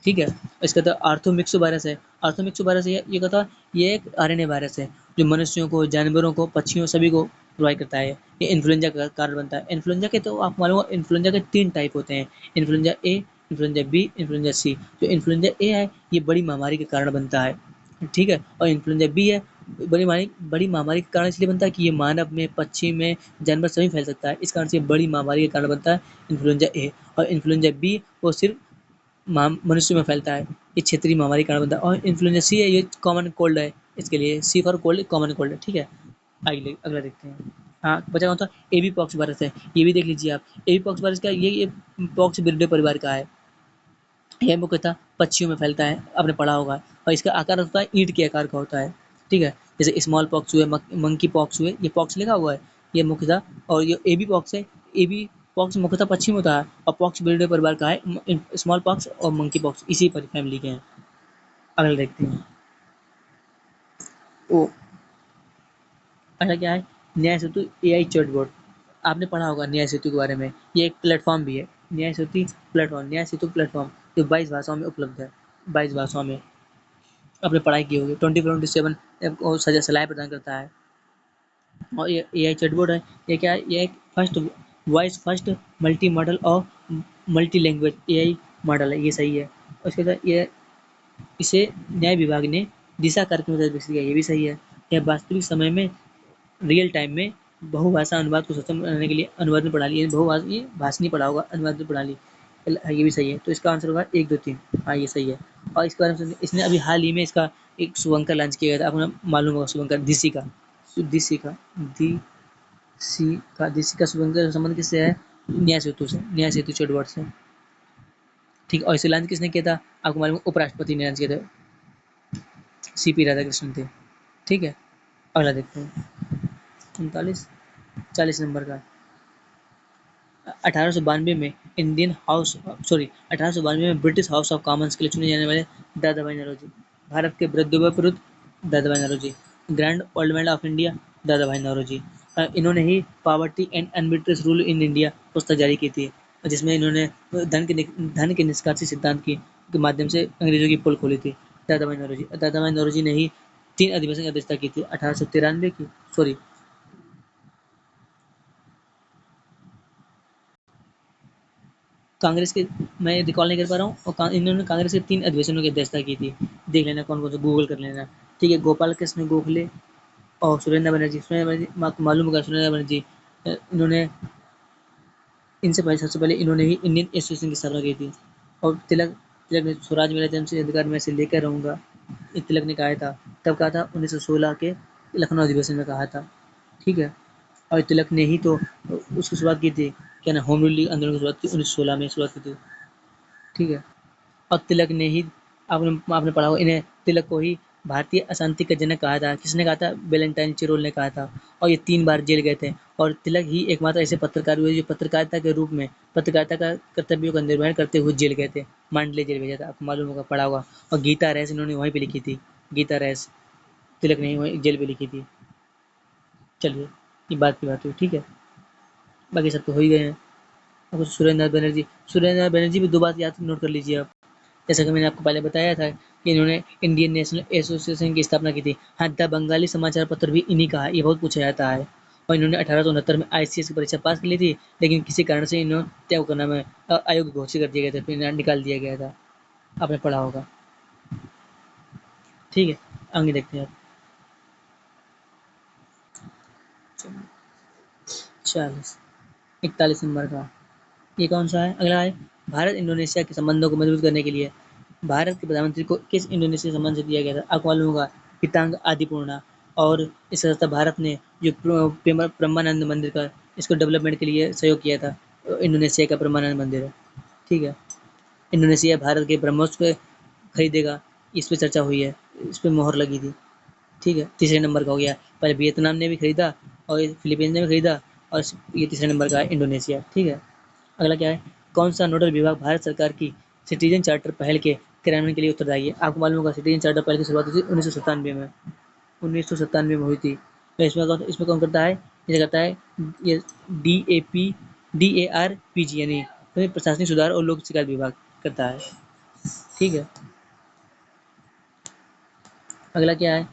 ठीक है। इसका तो आर्थोमिक्सो वायरस है। आर्थोमिक्सो वायरस ये कहता है, ये एक आरएनए वायरस है जो मनुष्यों को, जानवरों को, पक्षियों सभी को प्रोवाइड करता है। ये इन्फ्लुएंजा का कारण बनता है। इन्फ्लुएंजा के तो आप मालूम, इन्फ्लुएंजा के 3 टाइप होते हैं, influenza A, influenza B, influenza C. जो इन्फ्लुएंजा ए है ये बड़ी महामारी के कारण बनता है, ठीक है, और इन्फ्लुएंजा बी है, बड़ी महामारी के कारण इसलिए बनता है कि ये मानव में, पक्षी में, जानवर सभी फैल सकता है, इस कारण से ये बड़ी महामारी के कारण बनता है इन्फ्लुएंजा ए। और इन्फ्लुएंजा बी वो सिर्फ मनुष्य में फैलता है, ये क्षेत्रीय महामारी के कारण बनता है। और इन्फ्लुएंजा सी है, ये कॉमन कोल्ड है, इसके लिए सी फॉर कोल्ड, कॉमन कोल्ड है। ठीक है, आइए अगला देखते हैं। हाँ, बचा कौन सा, एबी पॉक्स वायरस है, ये भी देख लीजिए आप। एबी पॉक्स वायरस का ये पॉक्स विरिडे परिवार का है। यह मुख्यतः पक्षियों में फैलता है, आपने पढ़ा होगा, और इसका आकार होता है ईंट के आकार का होता है। ठीक है, जैसे स्मॉल पॉक्स हुए, मंकी पॉक्स हुए, ये पॉक्स लिखा हुआ है, ये मुख्यतः, और ये एबी पॉक्स है, एबी पॉक्स मुख्यतः पक्षी में होता है, और पॉक्स विरिडे परिवार का है। स्मॉल पॉक्स और मंकी पॉक्स इसी फैमिली के हैं। अगला देखते हैं। ओ, अगला क्या है, न्याय सेतु एआई चैटबॉट। आपने पढ़ा होगा न्याय सेतु के बारे में, ये एक प्लेटफॉर्म भी है, न्याय सेतु प्लेटफॉर्म, न्याय सेतु प्लेटफॉर्म, जो 22 भाषाओं में उपलब्ध है, 22 भाषाओं में आपने पढ़ाई की होगी। 24/7 आपको सजा सलाह प्रदान करता है। और ये एआई चैटबॉट है, ये क्या है, ये एक first voice first multi modal और मल्टी लैंग्वेज एआई मॉडल है, ये सही है। और उसके साथ ये, इसे न्याय विभाग ने दिशा कार्यक्रम के तहत विकसित किया, ये भी सही है। यह वास्तविक समय में, रियल टाइम में बहुभाषा अनुवाद को सक्षम बनाने के लिए अनुवाद प्रणाली, ये भाषणी पढ़ा होगा, अनुवाद प्रणाली, ये भी सही है। तो इसका आंसर होगा 1, 2, 3। हाँ, ये सही है। और इसके बारे में इसने अभी हाल ही में इसका एक शुभंकर लॉन्च किया गया था, आपको मालूम होगा शुभंकर दिसी का, दिसी का दिसी का शुभंकर का संबंध किससे है, न्याय सेतु से, न्याय सेतु चैटबॉट से। ठीक, और इसे लॉन्च किसने किया था, आपको मालूम, उपराष्ट्रपति ने लॉन्च किया था, सीपी राधाकृष्णन थे। ठीक है, अगला देखते हैं। 39, 40 नंबर का। 1892 में इंडियन हाउस, सॉरी 1892 में ब्रिटिश हाउस ऑफ कॉमन्स के लिए चुने जाने वाले दादा भाई नौरोजी, भारत के वृद्धोपरुद्ध Dadabhai Naoroji, grand old man of India Dadabhai Naoroji. इन्होंने ही poverty and unbritish rule in India पुस्तक जारी की थी, जिसमें इन्होंने धन के निष्कासित सिद्धांत की के माध्यम से अंग्रेजों की पोल खोली थी। दादा भाई नौरोजी ने ही 3 अधिवेशन की अध्यक्षता की थी, 1893 की, सॉरी, कांग्रेस के, मैं रिकॉल नहीं कर पा रहा हूँ, और इन्होंने कांग्रेस के 3 अधिवेशनों की अध्यक्षता की थी। देख लेना कौन कौन से, गूगल कर लेना। ठीक है, गोपाल कृष्ण गोखले और सुरेंद्र बनर्जी, आपको मालूम होगा सुरेंद्र बनर्जी, इन्होंने, इनसे पहले, सबसे पहले इन्होंने ही इंडियन एसोसिएशन की स्थापना की थी। और तिलक ने स्वराज मेरा जन्म से अधिकार मैं से लेकर रहूँगा, ये तिलक ने कहा था। तब कहा था 1916 के लखनऊ अधिवेशन में कहा था। ठीक है, और तिलक ने ही तो उसकी शुरुआत की थी, क्या ना, होम रूल आंदोलन की शुरुआत की 1916 में शुरुआत की थी। ठीक है, और तिलक ने ही, आपने आपने पढ़ा होगा, इन्हें, तिलक को ही भारतीय अशांति का जनक कहा था। किसने कहा था, वैलेंटाइन चिरोल ने कहा था। और ये 3 बार जेल गए थे, और तिलक ही एकमात्र ऐसे पत्रकार हुए जो पत्रकारिता के रूप में, पत्रकारिता का कर्तव्यों का निर्वहन करते हुए जेल गए थे, मांडले जेल भेजा था, आपको मालूम होगा, पढ़ा होगा। और गीता रहस्य इन्होंने वहीं पे लिखी थी, गीता रहस्य तिलक ने वहीं जेल पे लिखी थी। चलिए, ये बात की बात हुई, ठीक है, बाकी सब तो हो ही गए हैं। अब सुरेंद्र बनर्जी भी 2 बात याद नोट कर लीजिए आप। जैसा कि मैंने आपको पहले बताया था कि इन्होंने इंडियन नेशनल एसोसिएशन की स्थापना की थी। हाँ, द बंगाली समाचार पत्र भी इन्हीं का है, ये बहुत पूछा जाता है। और इन्होंने 1869 में आईसीएस की परीक्षा पास कर ली थी, लेकिन किसी कारण से इन्होंने, क्या करना में, अयोग्य घोषित कर दिया गया था, फिर इन्हें निकाल दिया गया था, आपने पढ़ा होगा। ठीक है, आगे देखते हैं आप। 40, 41 नंबर का, ये कौन सा है, अगला है, भारत इंडोनेशिया के संबंधों को मजबूत करने के लिए भारत के प्रधानमंत्री को किस इंडोनेशिया संबंध से दिया गया था, आपको मालूम होगा, पितांग आदिपूर्णा। और इसके साथ भारत ने जो ब्रह्मानंद मंदिर का इसको डेवलपमेंट के लिए सहयोग किया था। इंडोनेशिया का ब्रह्मानंद मंदिर है, ठीक है। इंडोनेशिया भारत के ब्रह्मोस पे खरीदेगा, इस पे चर्चा हुई है, इस पे मोहर लगी थी, ठीक है। तीसरे नंबर का हो गया, पहले वियतनाम ने भी खरीदा और फिलीपींस ने भी खरीदा और ये तीसरे नंबर का है इंडोनेशिया, ठीक है। अगला क्या है, कौन सा नोडल विभाग भारत सरकार की सिटीजन चार्टर पहल के क्रियान्वयन के लिए उत्तरदायी है? आपको मालूम होगा सिटीजन चार्टर पहल की शुरुआत हुई थी 1997 में, 1997 में हुई थी। तो इसमें कौन करता है, ये करता है ये DARPG यानी प्रशासनिक सुधार और लोक शिकायत विभाग करता है, ठीक है। अगला क्या है,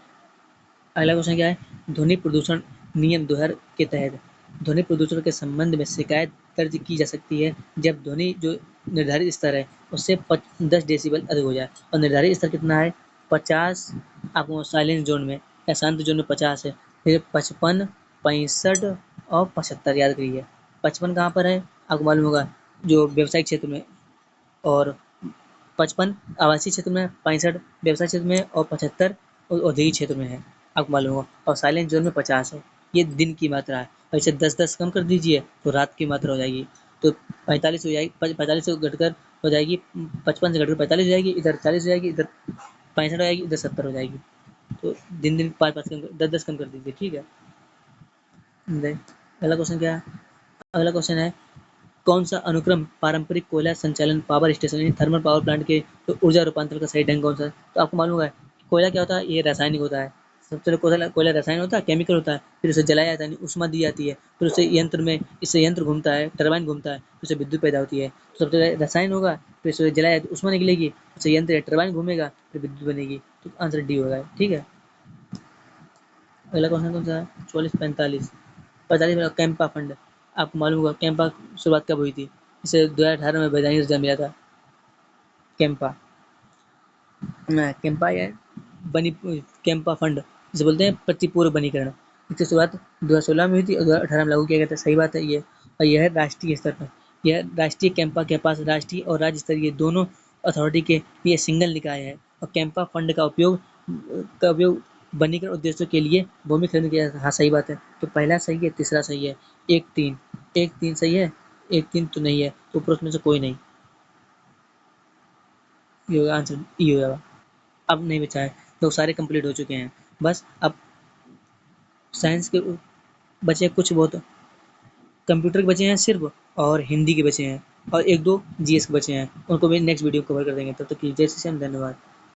अगला क्वेश्चन क्या है, ध्वनि प्रदूषण नियम 2000 के तहत ध्वनि प्रदूषण के संबंध में शिकायत दर्ज की जा सकती है जब ध्वनि जो निर्धारित स्तर है उससे 10 डेसिबल अधिक हो जाए। और निर्धारित स्तर कितना है, 50, आपको साइलेंस जोन में या शांत जोन में 50 है, फिर 55, 65 और 75 याद करिए। 55 कहाँ पर है, आपको मालूम होगा जो व्यवसायिक क्षेत्र में, और 55 आवासीय क्षेत्र में, 65 व्यवसाय क्षेत्र में और 75 औद्योगिक क्षेत्र में है, आपको मालूम होगा। और साइलेंट जोन में 50 है, ये दिन की मात्रा है। और इसे 10-10 कम कर दीजिए तो रात की मात्रा हो जाएगी, तो 45 हो जाएगी, 45 से घटकर हो जाएगी 55 से घटकर 45 हो जाएगी, इधर 40 हो जाएगी, इधर 65 हो जाएगी, इधर 70 हो जाएगी। तो दिन दिन 5-5 कम 10-10 कम कर दीजिए, ठीक है। अगला क्वेश्चन क्या है, अगला क्वेश्चन है कौन सा अनुक्रम पारंपरिक कोयला संचालन पावर स्टेशन यानी थर्मल पावर प्लांट के तो ऊर्जा रूपांतरण का सही ढंग कौन सा है? तो आपको मालूम है कोयला क्या होता है, ये रासायनिक होता है। सबसे पहले कोयला रासायनिक होता है, केमिकल होता है, फिर उसे जलाया जाता है, उष्मा दी जाती है, फिर उसे यंत्र में, इससे यंत्र घूमता है, टरबाइन घूमता है, फिर उससे विद्युत पैदा होती है। तो सबसे पहले रसायन होगा, फिर उसे जलाया तो उष्मा निकलेगी, उससे यंत्र या टरबाइन घूमेगा, फिर विद्युत बनेगी। तो आंसर डी होगा, ठीक है। अगला क्वेश्चन कौन सा है, 44-45 45 कैंपा फंड, आपको मालूम होगा कैंपा शुरुआत कब हुई थी, इसे 2018 में वैधानिक दर्जा मिला था। कैंपा कैंपा या बनी कैंपा फंड जिसे बोलते हैं प्रतिपूर्व वनीकरण, इसकी शुरुआत 2016 में हुई थी और 2018 में लागू किया गया था, सही बात है ये। और यह है राष्ट्रीय स्तर पर, यह राष्ट्रीय कैंपा के पास राष्ट्रीय और राज्य स्तरीय दोनों अथॉरिटी के लिए सिंगल निकाय है। और कैंपा फंड का उपयोग वनीकरण उद्देश्यों के लिए भूमि खरीदने किया जाता है। हाँ सही बात है, तो पहला सही है, तीसरा सही है, 1-3, 1-3 सही है, 1-3 तो नहीं है, तो ऊपर उसमें से कोई नहीं, ये होगा आंसर, ई होगा। अब नहीं बचा है, तो सारे कंप्लीट हो चुके हैं। बस अब साइंस के बचे कुछ बहुत, कंप्यूटर के बचे हैं सिर्फ, और हिंदी के बचे हैं, और 1-2 जीएस के बचे हैं, उनको भी नेक्स्ट वीडियो कवर कर देंगे। तब तक की जय श्री राम, धन्यवाद।